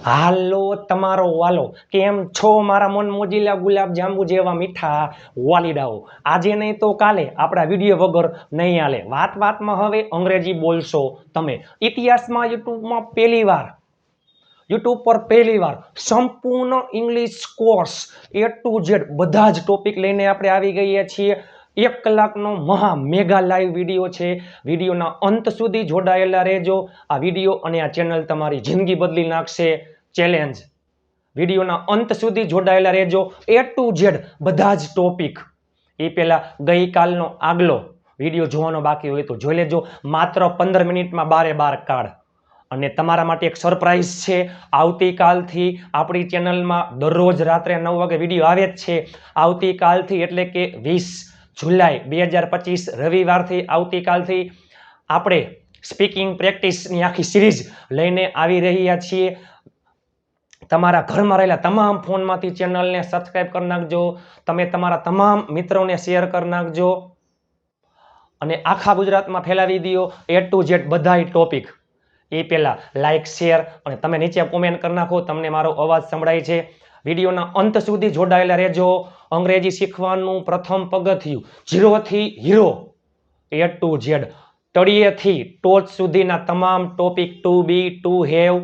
હાલો તમારો વાલો, કેમ છો મારા મન મોજીલા ગુલાબ જાંબુ જેવા મીઠા વાલીડાઓ? આજે નહીં તો કાલે આપણા વિડીયો વગર નહીં હાલે. વાતમાં હવે અંગ્રેજી બોલશો તમે. ઇતિહાસમાં યુટ્યુબ પર પહેલીવાર સંપૂર્ણ English course A to Z બધા જ ટોપિક લઈને આપણે આવી ગયા છીએ. 1 કલાકનો મહા મેગા લાઈવ વિડીયો છે. વિડીયોના અંત સુધી જોડાયેલા રહેજો. આ વિડીયો અને આ ચેનલ તમારી જિંદગી બદલી નાખશે. ચેલેન્જ. વિડીયોના અંત સુધી જોડાયેલા રહેજો. A to Z બધા જ ટોપિક. એ પહેલા ગઈકાલનો આગલો વિડીયો જોવાનો બાકી હોય તો જોઈ લેજો. માત્ર 15 મિનિટમાં 12 કાર્ડ. અને તમારા માટે એક સરપ્રાઈઝ છે. આવતીકાલથી આપણી ચેનલમાં દરરોજ રાત્રે 9 વાગે વિડીયો આવે જ છે. આવતીકાલથી એટલે કે 20 જુલાઈ 2025 રવિવારથી આવતીકાલથી આપણે સ્પીકિંગ પ્રેક્ટિસની આખી સિરીઝ લઈને આવી રહ્યા છીએ. તમારા ઘરમાં રહેલા તમામ ફોનમાંથી ચેનલને સબસ્ક્રાઈબ કરી નાખજો. તમે તમારા તમામ મિત્રોને શેર કરી નાખજો અને આખા ગુજરાતમાં ફેલાવી દો A to Z બધાય ટોપિક. એ પહેલા લાઈક શેર અને તમે નીચે કોમેન્ટ કરી નાખો તમને મારો અવાજ સંભળાય છે. વિડીયોના અંત સુધી જોડાયેલા રહેજો. અંગ્રેજી શીખવાનું પ્રથમ પગથિયું 0 થી હીરો A to Z તળિયેથી ટોચ સુધીના તમામ topic to be to have,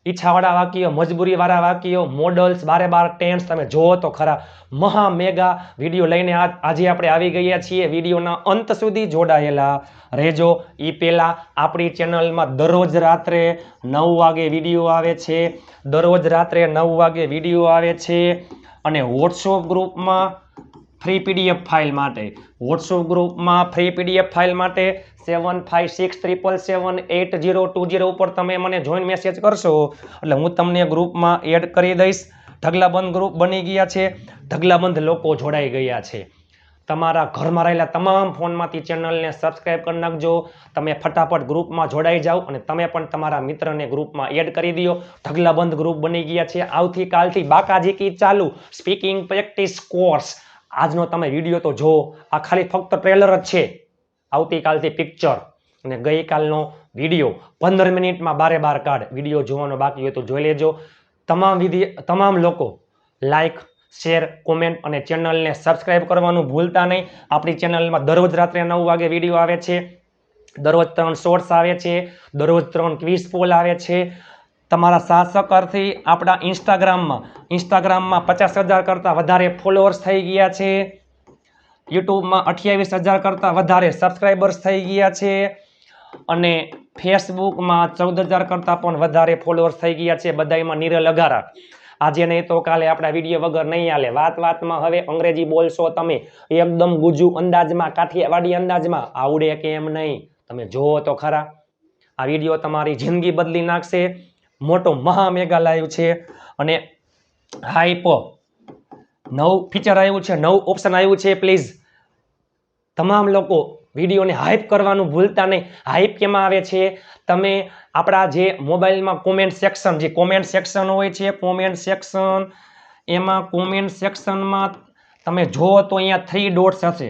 ઈચ્છાવાળા વાક્યો, મજબૂરીવાળા વાક્યો, મોડલ્સ, 12 ટેન્સ તમે જોવો તો ખરા. મહા મેગા વિડીયો લઈને આજે આપણે આવી ગયા છીએ. વિડીયોના અંત સુધી જોડાયેલા રહેજો. એ પહેલા આપણી ચેનલમાં દરરોજ રાત્રે 9 વાગે વિડીયો આવે છે. દરરોજ રાત્રે 9 વાગે વિડીયો આવે છે. અને વોટ્સઅપ ગ્રુપમાં ફ્રી PDF ફાઇલ માટે ફ્રી PDF ફાઇલ માટે 7563778020 ઉપર તમે મને જોઈન મેસેજ કરશો એટલે હું તમને ગ્રુપમાં એડ કરી દઈશ. ઢગલાબંધ ગ્રુપ બની ગયા છે. ઢગલાબંધ લોકો જોડાઈ ગયા છે. તમારા ઘરમાં રહેલા તમામ ફોનમાંથી ચેનલને સબસ્ક્રાઈબ કરી નાખજો. તમે ફટાફટ ગ્રુપમાં જોડાઈ જાઓ અને તમે પણ તમારા મિત્રને ગ્રુપમાં એડ કરી દો. ઢગલાબંધ ગ્રુપ બની ગયા છે. આવતીકાલથી બાકાજીકી ચાલુ સ્પીકિંગ પ્રેક્ટિસ કોર્સ. આજનો તમે વિડીયો તો જો, આ ખાલી ફક્ત ટ્રેલર જ છે. આવતીકાલથી પિક્ચર અને ગઈકાલનો વિડીયો 15 મિનિટમાં 12 કાર્ડ. વિડીયો જોવાનો બાકી હોય તો જોઈ લેજો. તમામ લોકો લાઈક શેર કોમેન્ટ અને ચેનલને સબસ્ક્રાઈબ કરવાનું ભૂલતા નહીં. આપણી ચેનલમાં દરરોજ રાત્રે 9 વાગે વિડીયો આવે છે. દરરોજ 3 શોર્ટ્સ આવે છે. દરરોજ 3 ક્વિઝ પોલ આવે છે. તમારા શાસકરથી આપણા ઇન્સ્ટાગ્રામમાં 50,000 કરતાં વધારે ફોલોઅર્સ થઈ ગયા છે. યુટ્યુબમાં 28,000 કરતાં વધારે સબસ્ક્રાઈબર્સ થઈ ગયા છે. અને ફેસબુકમાં 14,000 કરતાં પણ વધારે ફોલોઅર્સ થઈ ગયા છે. બધામાં નિરલ અઘારા. આજે નહીં તો કાલે આપણા વિડીયો વગર નહીં હાલે. વાતમાં હવે અંગ્રેજી બોલશો તમે એકદમ ગુજુ અંદાજમાં, કાઠિયાવાડી અંદાજમાં. આવડે કેમ નહીં? તમે જોવો તો ખરા. આ વિડીયો તમારી જિંદગી બદલી નાખશે. મોટો મહા મેગા લાઈવ છે. અને હાઈપ નવું ફીચર આવ્યું છે, નવું ઓપ્શન આવ્યું છે. પ્લીઝ તમામ લોકો વિડીયોને હાઈપ કરવાનું ભૂલતા નહીં. હાઈપ કેમાં આવે છે? તમે આપણા જે મોબાઈલમાં કોમેન્ટ સેક્શન હોય છે, કોમેન્ટ સેક્શનમાં તમે જુઓ તો અહીંયા 3 ડોટ્સ હશે.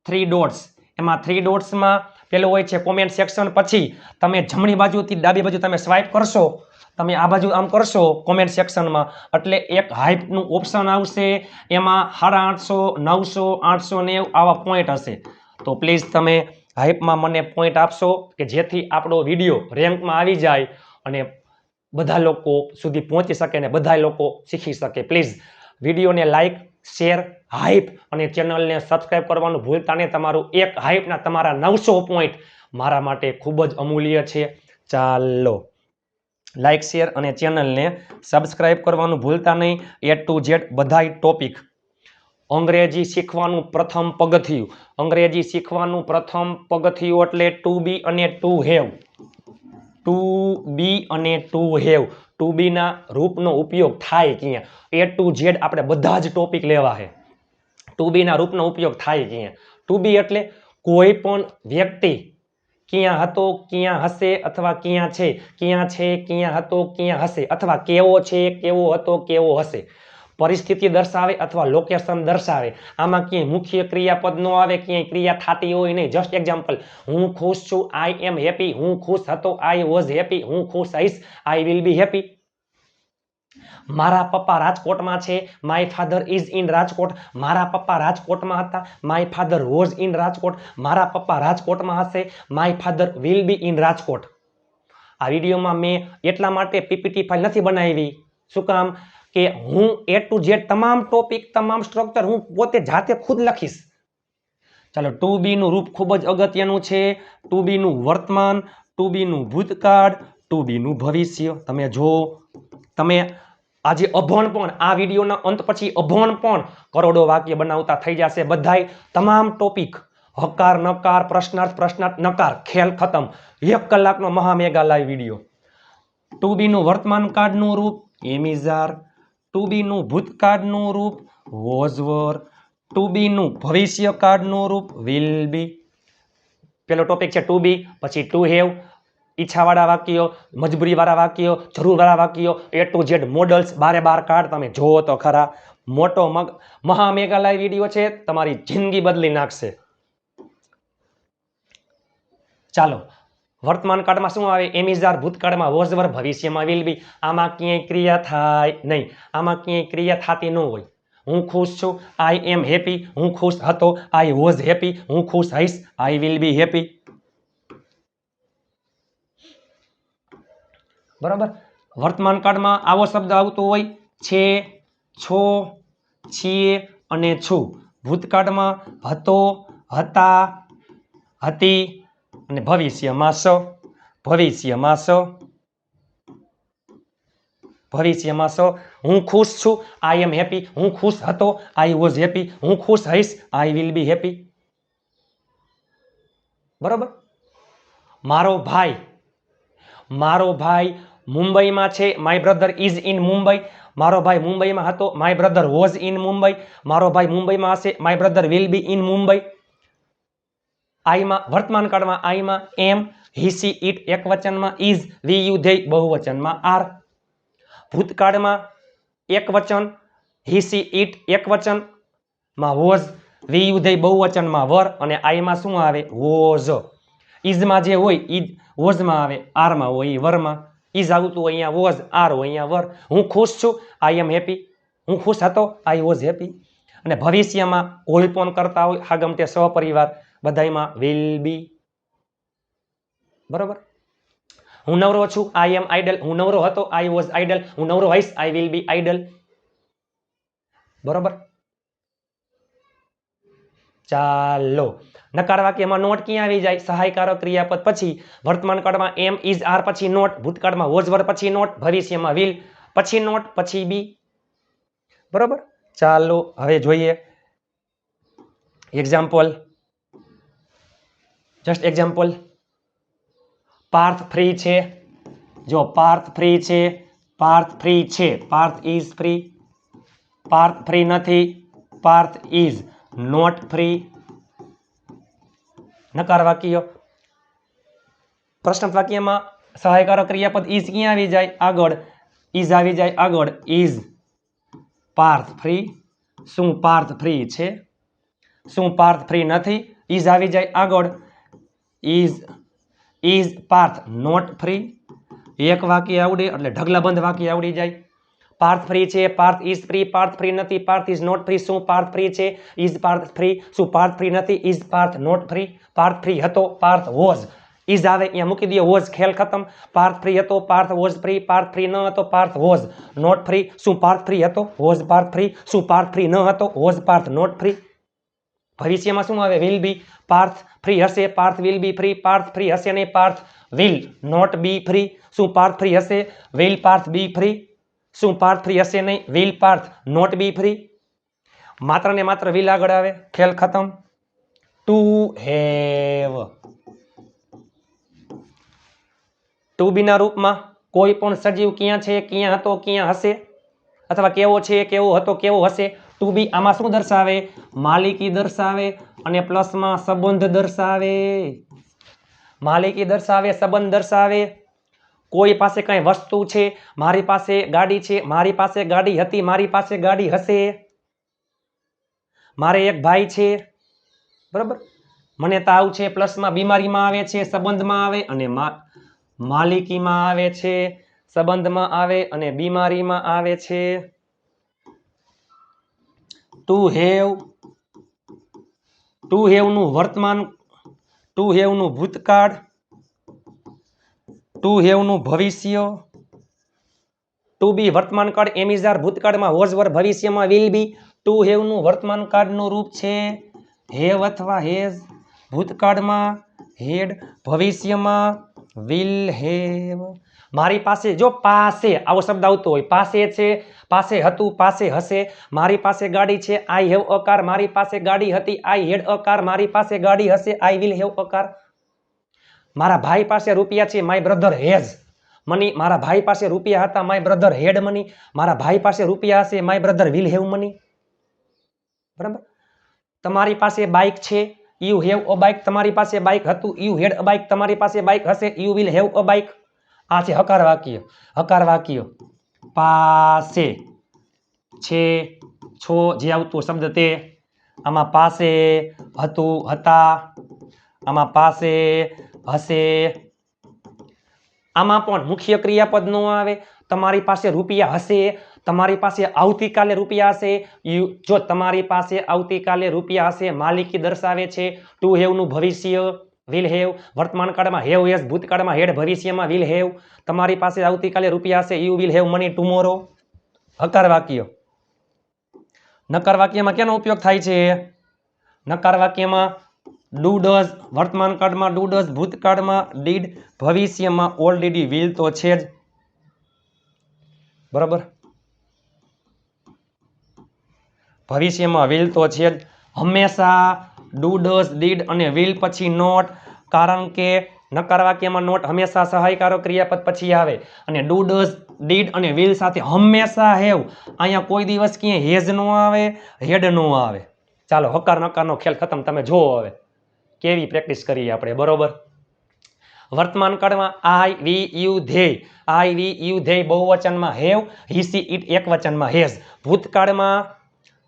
3 ડોટ્સ. એમાં 3 ડોટ્સમાં પેલું હોય છે કોમેન્ટ સેક્શન. પછી તમે જમણી બાજુથી ડાબી બાજુ તમે સ્વાઇપ કરશો, તમે આ બાજુ આમ કરશો કોમેન્ટ સેક્શનમાં એટલે એક હાઈપનું ઓપ્શન આવશે. એમાં 850, 900, 890 આવા પોઈન્ટ હશે. તો પ્લીઝ તમે હાઈપમાં મને પોઈન્ટ આપશો કે જેથી આપણો વિડીયો રેન્કમાં આવી જાય અને બધા લોકો સુધી પહોંચી શકે અને બધા લોકો શીખી શકે. પ્લીઝ વિડીયોને લાઈક શેર હાઈપ અને ચેનલને સબસ્ક્રાઈબ કરવાનું ભૂલતા નહીં. તમારું એક હાઈપના તમારા 900 પોઈન્ટ મારા માટે ખૂબ જ અમૂલ્ય છે. ચાલો લાઈક શેર અને ચેનલને સબસ્ક્રાઈબ કરવાનું ભૂલતા નહીં. A to Z બધાય ટોપિક. અંગ્રેજી શીખવાનું પ્રથમ પગથિયું એટલે ટુ બી અને ટુ હેવ. ટુ બી ના રૂપનો ઉપયોગ થાય ક્યાં? A to Z આપણે બધા જ ટોપિક લેવા છે. ટુ બી ના રૂપનો ઉપયોગ થાય ક્યાં? ટુ બી એટલે કોઈ પણ વ્યક્તિ ક્યાં હતો, ક્યાં હશે અથવા ક્યાં છે, ક્યાં હતો, ક્યાં હશે અથવા કેવો છે, કેવો હતો, કેવો હશે. પરિસ્થિતિ દર્શાવે અથવા લોકેશન દર્શાવે. આમાં ક્યાંય મુખ્ય ક્રિયાપદ ન આવે, ક્યાંય ક્રિયા થતી હોય નહીં. જસ્ટ એક્ઝામ્પલ, હું ખુશ છું, આઈ એમ હેપી. હું ખુશ હતો, આઈ વોઝ હેપી. હું ખુશ હઈશ, આઈ વિલ બી હેપી. મારા પપ્પા રાજકોટમાં છે, my father is in Rajkot. મારા પપ્પા રાજકોટમાં હતા, my father was in Rajkot. મારા પપ્પા રાજકોટમાં હશે, my father will be in Rajkot. આ વિડીયોમાં મેં એટલા માટે પીપીટી ફાઇલ નથી બનાવી. શું કામ? કે હું A to Z તમામ ટોપિક, તમામ સ્ટ્રક્ચર હું પોતે જાતે ખુદ લખીશ. ચાલો, ટુ બી નું રૂપ ખૂબ જ અગત્યનું છે. ટુ બી નું વર્તમાન, ટુ બી નું ભૂતકાળ, ટુ બી નું ભવિષ્ય. તમે જો, તમે આજે અભણ પણ આ વિડીયોના અંત પછી અભણ પણ કરોડો વાક્ય બનાવતા થઈ જશે. બધાય તમામ ટોપિક, હકાર નકાર, પ્રશ્નાર્થ પ્રશ્નાર્થ નકાર, ખેલ ખતમ. 1 કલાકનો મહા મેગા લાઈવ વિડીયો. ટુ બી નું વર્તમાન કાળનું રૂપ એમ ઇઝ આર. ટુ બી નું ભૂતકાળનું રૂપ વોઝ વર. ટુ બી નું ભવિષ્ય કાળનું રૂપ વિલ બી. પેલો ટોપિક છે ટુ બી, પછી ટુ હેવ, ઈચ્છાવાળા વાક્યો, મજબૂરીવાળા વાક્યો, જરૂરવાળા વાક્યો, A to Z models, 12 card. તમે જોવો તો ખરા. મોટો મહા મેગા લાઈવ વિડીયો છે, તમારી જિંદગી બદલી નાખશે. ચાલો, વર્તમાન કાળમાં શું આવે? એમ ઇઝ આર, ભૂતકાળમાં વોઝ વર, ભવિષ્યમાં વિલ બી. આમાં ક્યાંય ક્રિયા થાય નહીં, આમાં ક્યાંય ક્રિયા થતી ન હોય. હું ખુશ છું, આઈ એમ હેપી. હું ખુશ હતો, આઈ વોઝ હેપી. હું ખુશ હઈશ, આઈ વિલ બી હેપી. બરાબર. વર્તમાન કાળમાં આવો શબ્દ આવતો હોય છે, છો, છીએ અને છું. ભૂતકાળમાં હતો, હતા, હતી અને ભવિષ્યમાં સ. ભવિષ્યમાં સ. ભવિષ્યમાં સ. હું ખુશ છું, આઈ એમ હેપી. હું ખુશ હતો, આઈ વોઝ હેપી. હું ખુશ હઈશ, આઈ વિલ બી હેપી. બરાબર. મારો ભાઈ મુંબઈમાં છે, my brother is in Mumbai. મારો ભાઈ મુંબઈમાં હતો, my brother was in Mumbai. મારો ભાઈ મુંબઈમાં હશે, my brother will be in Mumbai. આઈમાં, વર્તમાન કાળમાં આઈમાં એમ, હી સી ઇટ એકવચનમાં, ઇઝ વી યુ ધેય બહુવચનમાં આર. ભૂતકાળમાં એકવચન, હી સી ઇટ એકવચનમાં વોઝ, વી યુ ધેય બહુવચનમાં વર. અને આઈમાં શું આવે? વોઝ. ઇઝમાં જે હોય ઇઝ વોઝમાં આવે, આરમાં હોય ઈ વરમાં. ઇઝ આવતું હોય અહીંયા વોઝ, આર હોય અહીંયા વર. હું ખુશ છું, આઈ એમ હેપી. હું ખુશ હતો, આઈ વોઝ હેપી. અને ભવિષ્યમાં કોઈ પણ કરતા હોય, હાગમટે સહપરિવાર, બધાયમાં વિલ બી. બરોબર. હું નવરો છું, આઈ એમ આઇડલ. હું નવરો હતો, આઈ વોઝ આઇડલ. હું નવરો હઈશ, આઈ વિલ બી આઇડલ. બરોબર. ચાલો, નકાર વાક્યમાં નોટ ક્યાં આવી જાય? સહાયકારક ક્રિયાપદ પછી. વર્તમાન કાળમાં એમ ઇઝ આર પછી નોટ, ભૂતકાળમાં વોઝ વર પછી નોટ, ભવિષ્યમાં વિલ પછી નોટ, પછી બી. બરોબર. ચાલો, હવે જોઈએ example. Just example. Parth free છે. જો પાર્થ ફ્રી છે, પાર્થ ફ્રી છે, Parth is free. Parth free નથી, પાર્થ ઇઝ નોટ ફ્રી. નકાર વાક્ય. પ્રશ્ન વાક્યમાં સહાયકારક ક્રિયાપદ ઇઝ ક્યાં આવી જાય? આગળ. ઇઝ આવી જાય આગળ. Is Parth free. શું પાર્થ ફ્રી છે? શું પાર્થ ફ્રી નથી? ઇઝ આવી જાય આગળ. Is Parth not free. એક વાક્ય આવડે એટલે ઢગલાબંધ વાક્ય આવડી જાય. પાર્થ ફ્રી છે, Parth is free, Parth free નથી, પાર્થ ઇઝ નોટ ફ્રી. શું પાર્થ ફ્રી છે? Is Parth free. શું પાર્થ ફ્રી નથી? Is Parth not free. Parth free હતો, પાર્થ વોઝ. ઇઝ આવે અહીંયા મૂકી દો, વોઝ, ખેલ ખતમ. પાર્થ ફ્રી હતો, Parth was free. Parth free ન હતો, પાર્થ વોઝ નોટ ફ્રી. શું પાર્થ ફ્રી હતો? Was Parth free. શું પાર્થ ફ્રી ન હતો? Was Parth not free. ભવિષ્યમાં શું આવે? Will be. પાર્થ ફ્રી હશે, Parth will be free. Parth free હશે નહીં, Parth will not be free. શું પાર્થ ફ્રી હશે? Will Parth be free. શું પાર્થ ફ્રી હશે નહીં? Will Parth not be free. માત્ર ને માત્ર વિલ આગળ આવે, ખેલ ખતમ. To have. ટુ બી ના રૂપમાં કોઈ પણ સજીવ ક્યાં છે, ક્યાં હતો, ક્યાં હશે, અથવા કેવો છે, કેવો હતો, કેવો હશે. ટુ બી આમાં શું દર્શાવે? માલિકી દર્શાવે અને પ્લસમાં સંબંધ દર્શાવે. માલિકી દર્શાવે, સંબંધ દર્શાવે. કોઈ પાસે કઈ વસ્તુ છે, મારી પાસે ગાડી છે, મારી પાસે ગાડી હતી, મારી પાસે ગાડી હશે, મારે એક ભાઈ છે, બરાબર, મને તાવ છે, પ્લસમાં બીમારીમાં આવે છે, સંબંધમાં આવે અને માલિકીમાં આવે છે, સંબંધમાં આવે અને બીમારીમાં આવે છે. ટુ હેવ નું વર્તમાન, ટુ હેવ નું ભૂતકાળ, ટુ હેવ નું ભવિષ્ય, ટુ બી વર્તમાન કાળ, એમ ઇઝ આર ભૂતકાળમાં, વોઝ વર ભવિષ્યમાં વિલ બી. ટુ હેવ નું વર્તમાન કાળનું રૂપ છે હેવ અથવા હેઝ, ભૂતકાળમાં હેડ, ભવિષ્યમાં વિલ હેવ. મારી પાસે જો પાસે આવો શબ્દ આવતો હોય, પાસે છે, પાસે હતું, પાસે હશે, મારી પાસે ગાડી છે, આઈ હેવ અ કાર, મારી પાસે ગાડી હતી, આઈ હેડ અ કાર, મારી પાસે ગાડી હશે, I will have a car. મારા ભાઈ પાસે રૂપિયા છે, માય બ્રધર હેઝ મની, મારા ભાઈ પાસે રૂપિયા હતા, માય બ્રધર હેડ મની, મારા ભાઈ પાસે રૂપિયા હશે, my brother will have money. બરાબર. તમારી પાસે બાઇક છે, યુ હેવ અ બાઇક, તમારી પાસે બાઇક હતું, યુ હેડ અ બાઇક, તમારી પાસે બાઇક હશે, you will have a bike. આ છે હકાર વાક્ય. હકાર વાક્ય પાસે છે, છો જે આવતું શબ્દ તે, આમાં પાસે, હતું, હતા, આમાં પાસે, હશે, આમાં પણ મુખ્ય ક્રિયાપદ નો આવે. તમારી પાસે રૂપિયા હશે, તમારી પાસે આવતીકાલે રૂપિયા હશે, જો તમારી પાસે આવતીકાલે રૂપિયા હશે માલિકી દર્શાવે છે. ટુ હેવ નું ભવિષ્ય વિલ હેવ, વર્તમાન કાળમાં હેવ હેઝ, ભૂતકાળમાં હેડ, ભવિષ્યમાં વિલ હેવ. તમારી પાસે આવતીકાલે રૂપિયા હશે, you will have money tomorrow. હકાર વાક્ય. નકાર વાક્યમાં કેનો ઉપયોગ થાય છે? નકાર વાક્યમાં ડુ ડઝ, વર્તમાન કાળમાં ડુ ડઝ, ભૂતકાળમાં ડીડ, ભવિષ્યમાં ઓલરેડી વિલ તો છે જ. બરાબર, ભવિષ્યમાં વિલ તો છે જ. હંમેશા ડુ ડઝ ડીડ અને વિલ પછી નોટ, કારણ કે નકાર વાક્યમાં નોટ હંમેશા સહાયકારક ક્રિયાપદ પછી આવે અને ડુ ડઝ ડીડ અને વિલ સાથે હંમેશા હેવ. અહીંયા કોઈ દિવસ ક્યાંય હેઝ નો આવે, હેડ નો આવે. ચાલો હકાર નકારનો ખેલ ખતમ. તમે જુઓ હવે કેવી પ્રેક્ટિસ કરીએ આપણે. બરોબર, વર્તમાન કાળમાં I we you they, I we you they બહુવચનમાં હેવ, હી સી ઇટ એકવચનમાં હેઝ. ભૂતકાળમાં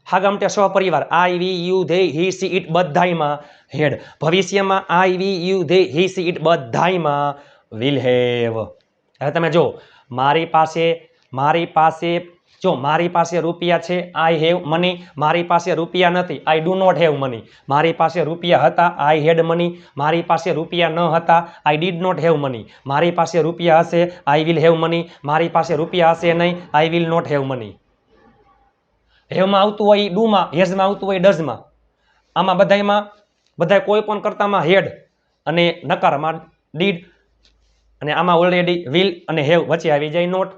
હાગમટે સહપરિવાર I we you they he she it બધાયમાં હેડ. ભવિષ્યમાં I we you they he she it બધાયમાં વિલ હેવ. હવે તમે જો મારી પાસે જો મારી પાસે રૂપિયા છે, આઈ હેવ મની, મારી પાસે રૂપિયા નથી, I do not have money. મારી પાસે રૂપિયા હતા, આઈ હેડ મની, મારી પાસે રૂપિયા ન હતા, I did not have money. મારી પાસે રૂપિયા હશે, આઈ વિલ હેવ મની, મારી પાસે રૂપિયા હશે નહીં, I will not have money. હેવમાં આવતું હોય ડુમાં, હેઝમાં આવતું હોય ડઝમાં. આમાં બધા કોઈ પણ કરતામાં હેડ અને નકારમાં ડીડ અને આમાં ઓલરેડી વિલ અને હેવ વચ્ચે આવી જાય નોટ.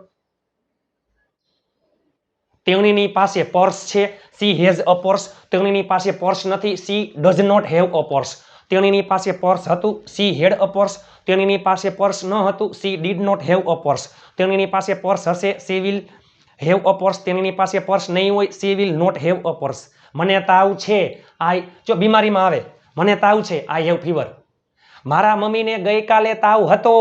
તેણીની પાસે પર્સ છે, સી હેઝ અ પર્સ. તેણીની પાસે પર્સ નથી, she does not have a purse. તેણીની પાસે પર્સ હતું, સી હેડ અ પર્સ. તેણીની પાસે પર્સ ન હતું, she did not have a purse. તેણીની પાસે પર્સ હશે, she will have a purse. તેણીની પાસે પર્સ નહીં હોય, she will not have a purse. મને તાવ છે, આઈ જો બીમારીમાં આવે, મને તાવ છે, આઈ હેવ ફીવર. મારા મમ્મીને ગઈકાલે તાવ હતો,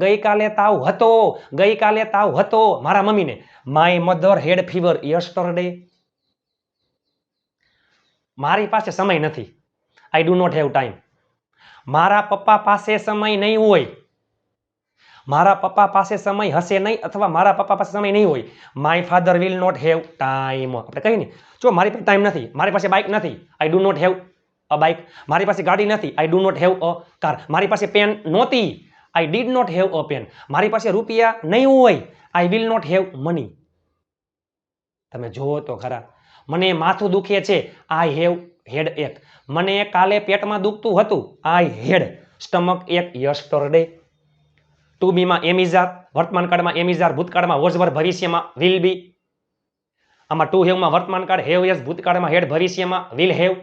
ગઈકાલે તાવ હતો, ગઈકાલે તાવ હતો મારા મમ્મીને. My mother had fever yesterday. મારી પાસે સમય નથી, I do not have time. મારા પપ્પા પાસે સમય નહીં હોય, મારા પપ્પા પાસે સમય હશે નહીં અથવા મારા પપ્પા પાસે સમય નહીં હોય. My father will not have time. આપણે કહીએ ને, જો મારી પાસે ટાઈમ નથી, મારી પાસે બાઇક નથી, I do not have a bike. મારી પાસે ગાડી નથી, I do not have a car. મારી પાસે પેન નહોતી, I did not have a pen. મારી પાસે રૂપિયા નહીં હોય, I will not have money. તમે જુઓ તો ખરા. મને માથું દુખે છે, આઈ હેવ હેડ એક. મને કાલે પેટમાં દુખતું હતું, I had stomach ache yesterday. To બીમાં એમ ઇઝ આર, વર્તમાન કાળમાં એમ ઇઝ આર, ભૂતકાળમાં વોઝ વર, ભવિષ્યમાં વિલ બી. આમાં ટુ હેવમાં વર્તમાન કાળ હેવ હેઝ, ભૂતકાળમાં હેડ, ભવિષ્યમાં વિલ હેવ.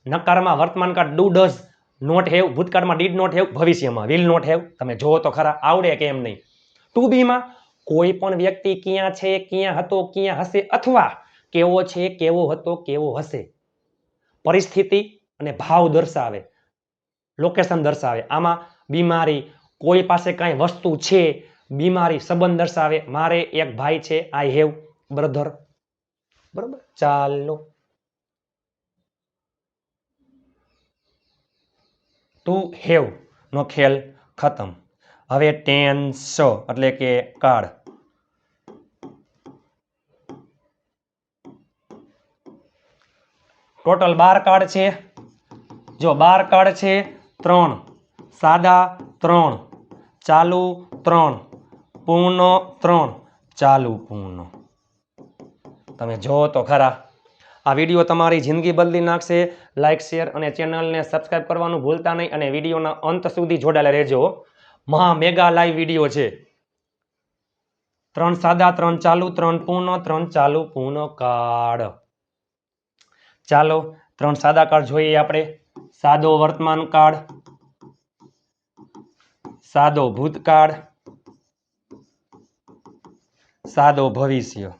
નકારમાં વર્તમાન કાળ ડુ ડઝ નોટ હેવ, ભૂતકાળમાં ડીડ નોટ હેવ, ભવિષ્યમાં વિલ નોટ હેવ. તમે જોવો તો ખરા આવડે કે એમ નહીં. ટુ બીમાં કોઈ પણ વ્યક્તિ ક્યાં છે, ક્યાં હતો, ક્યાં હશે અથવા કેવો છે, કેવો હતો, કેવો હશે, પરિસ્થિતિ અને ભાવ દર્શાવે, લોકેશન દર્શાવે. આમાં બીમારી, કોઈ પાસે કાંઈ વસ્તુ છે, બીમારી સંબંધ દર્શાવે, મારે એક ભાઈ છે, આઈ હેવ બ્રધર, બરોબર. ચાલો, ટુ હેવ નો ખેલ ખતમ. હવે ટેન્સ એટલે કે કાળ. ટોટલ 12 કાર્ડ છે. જો 12 કાર્ડ છે, 3 સાદા, 3 ચાલુ, 3 પૂર્ણ, 3 ચાલુ પૂર્ણ. તમે જો તો ખરા, આ વિડીયો તમારી જિંદગી બદલી નાખશે. લાઈક, શેર અને ચેનલને સબસ્ક્રાઇબ કરવાનું ભૂલતા નહીં અને વિડીયોના અંત સુધી જોડાયેલા રહેજો. મહા મેગા લાઈવ વિડીયો છે. 3 સાદા, 3 ચાલુ, 3 પૂર્ણ, 3 ચાલુ પૂર્ણ કાર્ડ. ચાલો 3 સાદા કાર્ડ જોઈએ આપણે. સાદો વર્તમાન કાળ, સાદો ભૂતકાળ, સાદો ભવિષ્ય.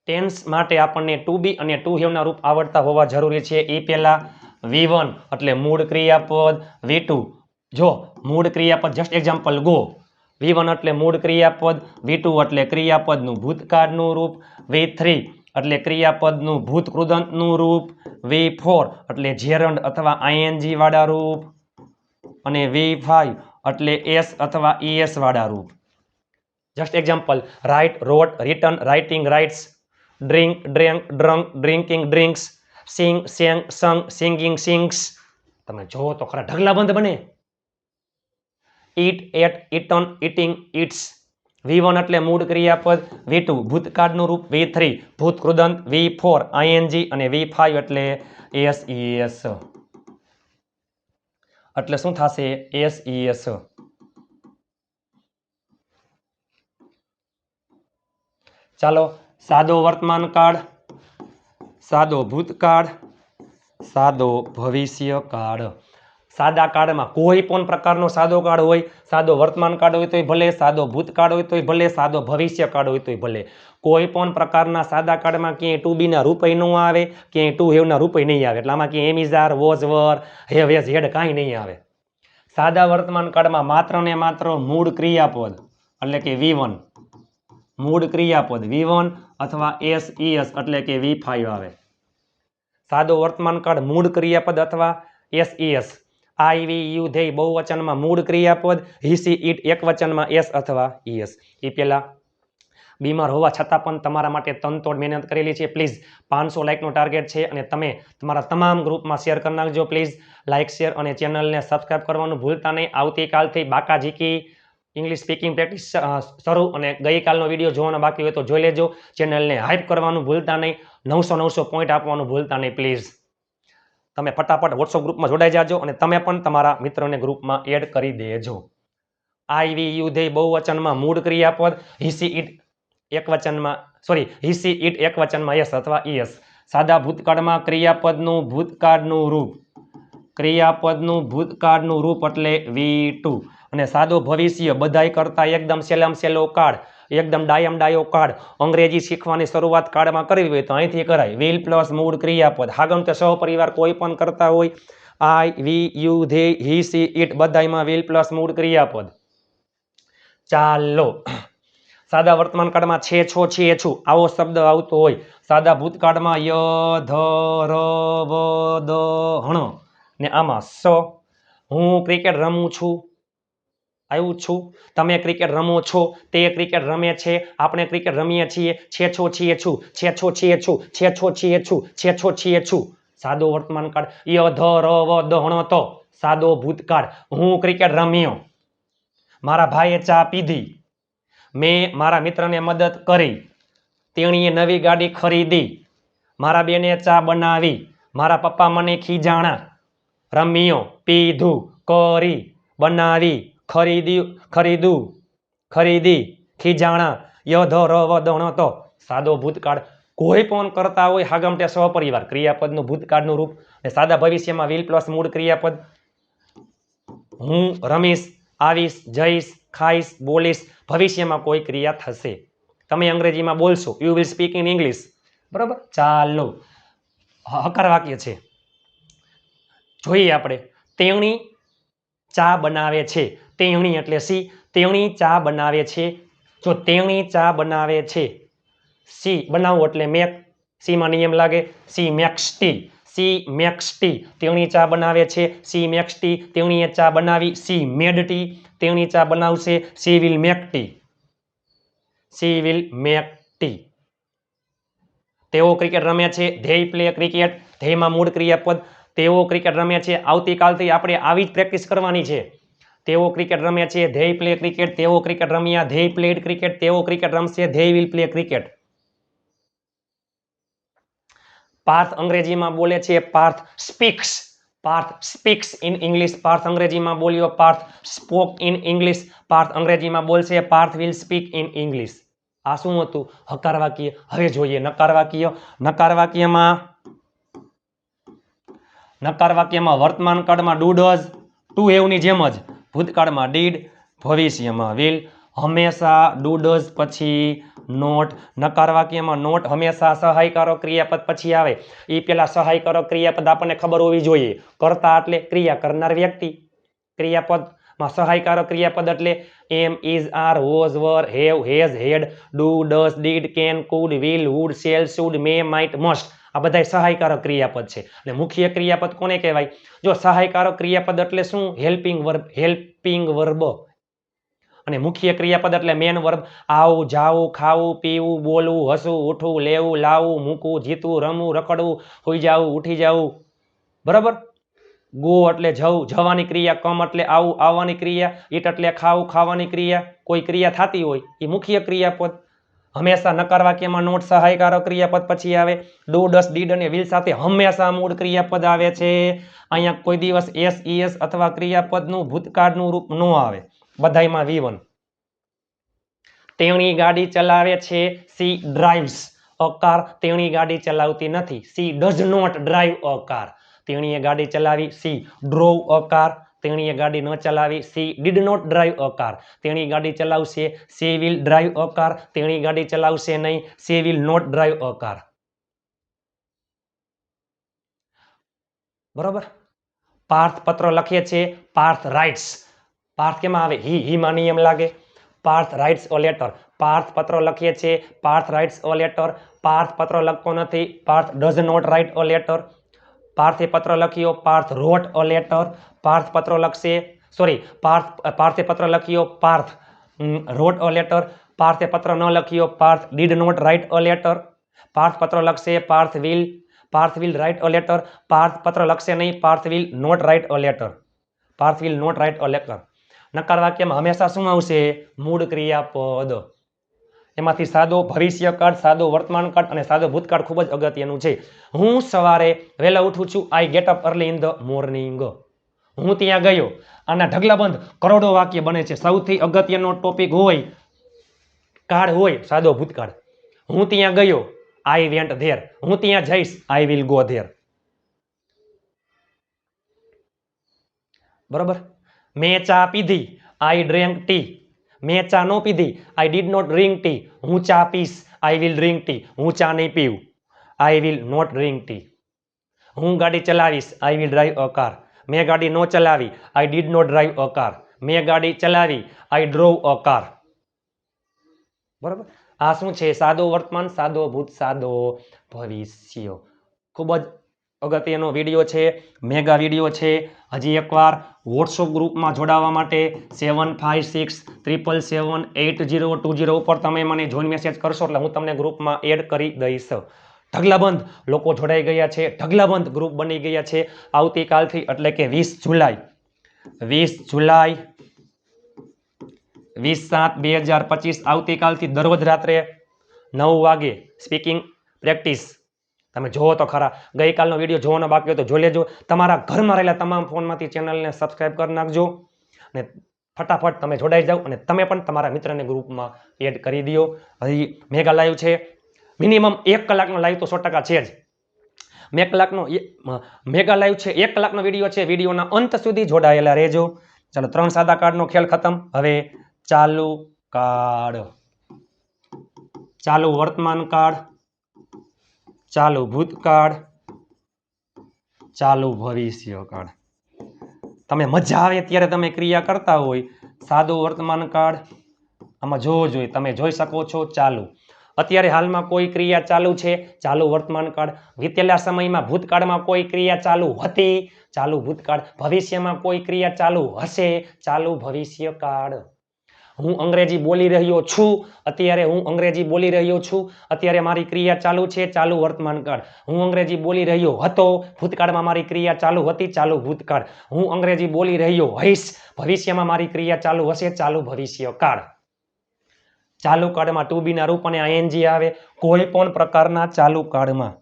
ટેન્સ માટે આપણને ટુ બી અને ટુ હેવ ના રૂપ આવડતા હોવા જરૂરી છે. એ પહેલા V1 એટલે મૂળ ક્રિયાપદ, V2 જો મૂળ ક્રિયાપદ, જસ્ટ એક્ઝામ્પલ ગો. V1 એટલે મૂળ ક્રિયાપદ, V2 એટલે ક્રિયાપદનું ભૂતકાળનું રૂપ, V3 એટલે ક્રિયાપદનું ભૂત કૃદંતનું રૂપ, V4 એટલે જેરંડ અથવા ING વાળા રૂપ અને V5 એટલે S અથવા ES વાળા રૂપ. Just example write, wrote, written, writing, writes, drink, drank, drunk, drinking, drinks, sing, sang, sung, singing, sings. તમે જો તો ખરા ઢગલા બંધ બને. Eat, ate, eaten, eating, eats. V1 એટલે મૂળ ક્રિયાપદ, V2 ભૂતકાળનું રૂપ, V3 ભૂત કૃદંત, V4 ING અને V5 એટલે SES. એટલે શું થશે? SES. ચાલો સાદો વર્તમાન કાળ, સાદો ભૂતકાળ, સાદો ભવિષ્ય કાળ. સાદા કાળમાં કોઈ પણ પ્રકારનો સાદો કાળ હોય, સાદો વર્તમાન કાળ હોય તોય ભલે, સાદો ભૂતકાળ હોય તોય ભલે, સાદો ભવિષ્ય કાળ હોય તોય ભલે. કોઈ પણ પ્રકારના સાદા કાળમાં ક્યાંય ટુ બી ના રૂપય ન આવે, ક્યાંય ટુ હેવ ના રૂપય નહીં આવે. એટલે આમાં ક્યાંય am is are, was were, have has had કાંઈ નહીં આવે. સાદા વર્તમાન કાળમાં માત્ર ને માત્ર મૂળ ક્રિયાપદ એટલે કે V1, મૂળ ક્રિયાપદ V1 અથવા SES એટલે કે V5 આવે. સાદો વર્તમાન કાળ મૂળ ક્રિયાપદ અથવા SES. I, we, you, they બહુવચનમાં મૂળ ક્રિયાપદ, he, she, it એકવચનમાં S અથવા ES. એ પહેલા બીમાર હોવા છતાં પણ તમારા માટે તનતોડ મહેનત કરેલી છે. પ્લીઝ 500 લાઇકનો ટાર્ગેટ છે અને તમે તમારા તમામ ગ્રુપમાં શેર કરી નાખજો. પ્લીઝ લાઇક, શેર અને ચેનલને સબસ્ક્રાઇબ કરવાનું ભૂલતા નહીં. આવતીકાલથી બાકાજીકી ઇંગ્લિશ સ્પીકિંગ પ્રેક્ટિસ શરૂ અને ગઈકાલનો વિડીયો જોવાનો બાકી હોય તો જોઈ લેજો. ચેનલને હાઇપ કરવાનું ભૂલતા નહીં. 900 પોઈન્ટ આપવાનું ભૂલતા નહીં. પ્લીઝ તમે ફટાફટ વોટ્સઅપ ગ્રુપમાં જોડાઈ જાજો અને તમે પણ તમારા મિત્રોને ગ્રુપમાં એડ કરી દેજો. I, we, you, they બહુવચનમાં મૂળ ક્રિયાપદ, he, she, it એકવચનમાં he, she, it એકવચનમાં S અથવા ES. સાદા ભૂતકાળમાં ક્રિયાપદનું ભૂતકાળનું રૂપ, ક્રિયાપદનું ભૂતકાળનું રૂપ એટલે V2. અને સાદો ભવિષ્ય બધાય કરતા એકદમ સહેલામ સહેલો કાળ, એકદમ ડાયમ ડાયો કાળ. અંગ્રેજી શીખવાની શરૂઆત કાળમાં કરવી હોય તો અહીંથી કરાય. વિલ પ્લસ મૂળ ક્રિયાપદ, હાગમ કે સહપરિવાર કોઈ પણ કરતા હોય, I, we, you, they, he, she, it બધાયમાં વિલ પ્લસ મૂળ ક્રિયાપદ. ચાલો સાદા વર્તમાન કાળમાં છે, છો, છીએ, છું આવો શબ્દ આવતો હોય. સાદા ભૂતકાળમાં ય, ધ, ર, વ, દ, હણ ને આમાં સ. હું ક્રિકેટ રમું છું, આવ્યું છું. તમે ક્રિકેટ રમો છો, તે ક્રિકેટ રમે છે, આપણે ક્રિકેટ રમીએ છીએ. છે, છો, છીએ, છું, છે, છો, છીએ, છું, છે, છો, છીએ, છું, છે, છો, છીએ, છું. સાદો વર્તમાન કાળ ય, ધ, ર, વ, દ, હણ, તો. સાદો ભૂતકાળ હું ક્રિકેટ રમ્યો, મારા ભાઈએ ચા પીધી, મેં મારા મિત્રને મદદ કરી, તેણીએ નવી ગાડી ખરીદી, મારા બેને ચા બનાવી, મારા પપ્પા મને ખીજાણા, રમ્યો, પીધું, કરી, બનાવી, ખરીદું, ખરીદી, ખીજાણા, ય, ધ, ર, વ, દ, હણ, તો. સાદો ભૂતકાળ કોઈ પણ કરતા હોય હાગમટે સહપરિવાર, ક્રિયાપદનું ભૂતકાળનું રૂપ. અને સાદા ભવિષ્યમાં વિલ પ્લસ મૂળ ક્રિયાપદ. હું રમીશ, આવીશ, જઈશ, ખાઈશ, બોલીશ. ભવિષ્યમાં કોઈ ક્રિયા થશે. તમે અંગ્રેજીમાં બોલશો, you will speak in English. બરાબર. ચાલો હકાર વાક્ય છે જોઈએ આપણે. તેણી ચા બનાવે છે. તેણી એટલે સી. તેણી ચા બનાવે છે. જો તેણી ચા બનાવે છે, સી બનાવવું એટલે મેક. સીમાં નિયમ લાગે. She makes tea. She makes tea. તેણી ચા બનાવે છે. She makes tea. તેણીએ ચા બનાવી. She made tea. તેણી ચા બનાવશે. She will make tea. She will make tea. તેઓ ક્રિકેટ રમે છે. They play cricket. ધેયમાં મૂળ ક્રિયાપદ. તેઓ ક્રિકેટ રમે છે. આવતીકાલથી આપણે આવી જ પ્રેક્ટિસ કરવાની છે. તેઓ ક્રિકેટ રમે છે. They play cricket. તેઓ ક્રિકેટ રમ્યા. They played cricket. તેઓ ક્રિકેટ રમશે. They will play cricket. Parth અંગ્રેજીમાં બોલે છે. Parth speaks. Parth speaks in English. Parth અંગ્રેજીમાં બોલ્યો. Parth spoke in English. Parth અંગ્રેજીમાં બોલશે. Parth will speak in English. આ શું હતું? હકાર વાક્ય. હવે જોઈએ નકાર વાક્ય. નકાર વાક્યમાં વર્તમાન કાળમાં ડુ ડઝ ટુ હેવની જેમ જ, ભૂતકાળમાં ડીડ, ભવિષ્યમાં વિલ, હંમેશા ડુ ડઝ પછી નોટ. નકાર વાક્યમાં નોટ હંમેશા સહાયકારક ક્રિયાપદ પછી આવે. એ પેલા સહાયકારક ક્રિયાપદ આપણને ખબર હોવી જોઈએ. કરતા એટલે ક્રિયા કરનાર વ્યક્તિ. ક્રિયાપદમાં સહાયકારક ક્રિયાપદ એટલે am, is, are, was, were, have, has, had, do, does, did, can, could, will, would, shall, should, may, might, must. આ બધા સહાયકારક ક્રિયાપદ છે. અને મુખ્ય ક્રિયાપદ કોને કહેવાય? જો સહાયકારક ક્રિયાપદ એટલે શું? Helping verb. Helping verb. અને મુખ્ય ક્રિયાપદ એટલે મેન વર્બ. આવું, જાવું, ખાવું, પીવું, બોલવું, હસવું, ઉઠવું, લેવું, લાવવું, મૂકવું, જીતવું, રમવું, રખડવું, હોઈ જાવું, ઉઠી જાવું. બરાબર? ગો એટલે જવું, જવાની ક્રિયા. કમ એટલે આવું, આવવાની ક્રિયા. ઈટ એટલે ખાવું, ખાવાની ક્રિયા. કોઈ ક્રિયા થતી હોય એ મુખ્ય ક્રિયાપદ. હંમેશા નકાર વાક્યમાં નોટ સહાયકારક ક્રિયાપદ પછી આવે. ડુ, ડસ, ડીડ અને વિલ સાથે હંમેશા મૂળ ક્રિયાપદ આવે છે. અહીંયા કોઈ દિવસ એસ, ઈએસ અથવા ક્રિયાપદનું ભૂતકાળનું રૂપ ન આવે. બધાયમાં V1. તેણી ગાડી ચલાવે છે. She drives a car. તેણી ગાડી ચલાવતી નથી. She does not drive a car. તેણીએ ગાડી ચલાવી. She drove a car. તેણીએ ગાડી ન ચલાવી. She did not drive a car. તેણી ગાડી ચલાવશે. She will drive a car. તેણી ગાડી ચલાવશે નહીં. She will not drive a car. બરોબર? પાર્થ પત્ર લખે છે. પાર્થ રાઇટ્સ. પાર્થ કેમાં આવે? હીમાં નિયમ લાગે. Parth writes a letter. Parth પત્ર લખે છે. Parth writes a letter. Parth પત્ર લખતો નથી. Parth does not write a letter. પાર્થે પત્ર લખ્યો. Parth wrote a letter. Parth પત્ર લખશે. સોરી, પાર્થે પત્ર લખ્યો. Parth wrote a letter. પાર્થે પત્ર ન લખ્યો. Parth did not write a letter. Parth પત્ર લખશે. Parth will write a letter. Parth પત્ર લખશે નહીં. Parth will not write a letter. Parth will not write a letter. નકાર વાક્યમાં હંમેશા શું આવશે? મૂળ ક્રિયાપદ. એમાંથી સાદો ભવિષ્યકાળ, સાદો વર્તમાનકાળ અને સાદો ભૂતકાળ ખૂબ જ અગત્યનું છે. હું સવારે વહેલા ઉઠું છું. I get up early in the morning. હું ત્યાં ગયો. આના ઢગલાબંધ કરોડો વાક્ય બને છે. સૌથી અગત્યનો ટોપિક હોય, કાળ હોય, સાદો ભૂતકાળ. હું ત્યાં ગયો. I went there. હું ત્યાં જઈશ. I will go there. બરોબર? મેં ચા પીધી. I drank tea. મેં ચા ન પીધી. I did not drink tea. હું ચા પીશ. I will drink tea. હું ચા નહીં પીવું. I will not drink tea. હું ગાડી ચલાવીશ. I will drive a car. મેં ગાડી ન ચલાવી. I did not drive a car. મેં ગાડી ચલાવી. I drove a car. બરોબર? આ શું છે? સાદો વર્તમાન, સાદો ભૂત, સાદો ભવિષ્ય. ખૂબ જ અગત્યનો વિડીયો છે. મેગા વિડીયો છે. હજી એકવાર વોટ્સઅપ ગ્રુપમાં જોડાવા માટે 7563778020 ઉપર તમે મને જોઈન મેસેજ કરશો એટલે હું તમને ગ્રુપમાં એડ કરી દઈશ. ઢગલાબંધ લોકો જોડાઈ ગયા છે. ઢગલાબંધ ગ્રુપ બની ગયા છે. આવતીકાલથી એટલે કે 20 જુલાઈ 20/7/2025 આવતીકાલથી દરરોજ રાત્રે 9 વાગે સ્પીકિંગ પ્રેક્ટિસ. તમે જોવો તો ખરા. ગઈકાલનો વિડીયો જોવાનો બાકી હોય તો જોઈ લેજો. તમારા ઘરમાં રહેલા તમામ ફોનમાંથી ચેનલને સબસ્ક્રાઈબ કરી નાખજો અને ફટાફટ તમે જોડાઈ જાઓ અને તમે પણ તમારા મિત્રને ગ્રુપમાં એડ કરી દો. હજી મેગા લાઈવ છે. મિનિમમ 1 કલાકનો લાઈવ તો 100% છે જ. મેગા લાઈવ છે. 1 કલાકનો વિડીયો છે. વિડીયોના અંત સુધી જોડાયેલા રહેજો. ચાલો, 3 સાદા કાર્ડનો ખેલ ખતમ. હવે ચાલુ કાર્ડ, ચાલુ વર્તમાન કાળ, ચાલુ ભૂતકાળ, ચાલુ ભવિષ્યકાળ. તમે મજા આવે ત્યારે તમે ક્રિયા કરતા હોય સાદો વર્તમાન કાળ આમાં જોવો જોઈએ તમે જોઈ શકો છો ચાલુ અત્યારે હાલમાં કોઈ ક્રિયા ચાલુ છે ચાલુ વર્તમાન કાળ વીતેલા સમયમાં ભૂતકાળમાં કોઈ ક્રિયા ચાલુ હતી ચાલુ ભૂતકાળ ભવિષ્યમાં કોઈ ક્રિયા ચાલુ હશે ચાલુ ભવિષ્યકાળ હું અંગ્રેજી બોલી રહ્યો છું અત્યારે હું અંગ્રેજી બોલી રહ્યો છું અત્યારે મારી ક્રિયા ચાલુ છે ચાલુ વર્તમાન કાળ હું અંગ્રેજી બોલી રહ્યો હતો ભૂતકાળમાં મારી ક્રિયા ચાલુ હતી ચાલુ ભૂતકાળ હું અંગ્રેજી બોલી રહ્યો હઈશ ભવિષ્યમાં મારી ક્રિયા ચાલુ હશે ચાલુ ભવિષ્યકાળ ચાલુ કાળમાં ટુ બી ના રૂપ અને આઈએનજી આવે કોઈ પણ પ્રકારના ચાલુ કાળમાં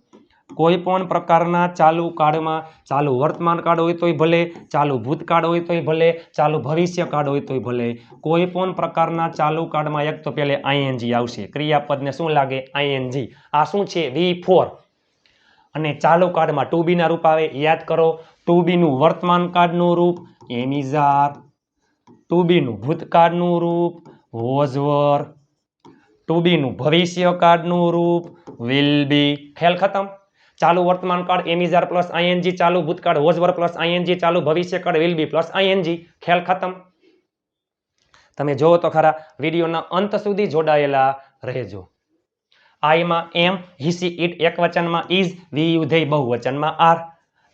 કોઈ પણ પ્રકારના ચાલુ કાળમાં ચાલુ વર્તમાન કાળ હોય તોય ભલે ચાલુ ભૂતકાળ હોય તોય ભલે ચાલુ ભવિષ્યકાળ હોય તોય ભલે કોઈ પણ પ્રકારના ચાલુ કાળમાં એક તો પહેલે આઈએનજી આવશે ક્રિયાપદને શું લાગે આઈએનજી આ શું છે V4 અને ચાલુ કાળમાં ટુ બી ના રૂપ આવે યાદ કરો ટુ બી નું વર્તમાન કાળનું રૂપ એમ ઇઝ આર ટુ બી નું ભૂતકાળનું રૂપ વોઝ વર ટુ બી નું ભવિષ્યકાળનું રૂપ વિલ બી ખ્યાલ ખતમ ચાલુ વર્તમાન કાળ એમ ઇઝ આર પ્લસ આઈએનજી ચાલુ ભૂતકાળ વોઝ વર પ્લસ આઈએનજી ચાલુ ભવિષ્યકાળ વિલ બી પ્લસ આઈએનજી ખ્યાલ ખતમ તમે જોવો તો ખરા વિડીયોના અંત સુધી જોડાયેલા રહેજો આઈમાં એમ હી સી ઇટ એકવચનમાં ઇઝ વી યુ ધેય બહુવચનમાં આર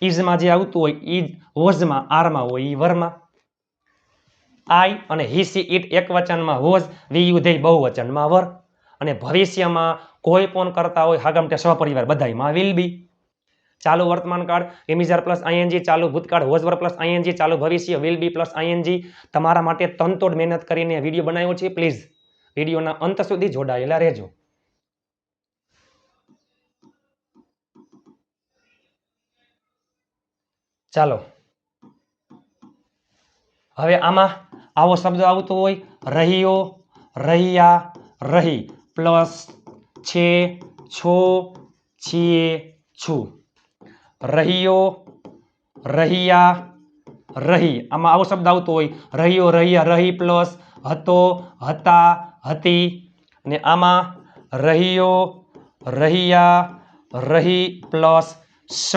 ઇઝમાં જે આવતું હોય ઇઝ વોઝમાં આરમાં હોય ઈ વરમાં આઈ અને હી સી ઇટ એકવચનમાં વોઝ વી યુ ધેય બહુવચનમાં વર અને ભવિષ્યમાં કોઈ પણ કરતા હોય હાગમટે સહપરિવાર બધાયમાં વિલ બી ચાલુ વર્તમાન કાળ એમ ઇઝ આર પ્લસ આઈએનજી ચાલુ ભૂતકાળ વોઝ વર પ્લસ આઈએનજી ચાલુ ભવિષ્ય વિલ બી પ્લસ આઈએનજી તમારા માટે તનતોડ મહેનત કરીને વિડીયો બનાવ્યો છે પ્લીઝ વિડીયોના અંત સુધી જોડાયેલા રહેજો ચાલો હવે આમાં આવો શબ્દ આવતો હોય રહ્યો રહ્યા રહી પ્લસ છે છો છીએ છું રહ્યો રહ્યા રહી આમાં આવો શબ્દ આવતો હોય રહ્યો રહ્યા રહી પ્લસ હતો હતા હતી ને આમાં રહ્યો રહ્યા રહી પ્લસ સ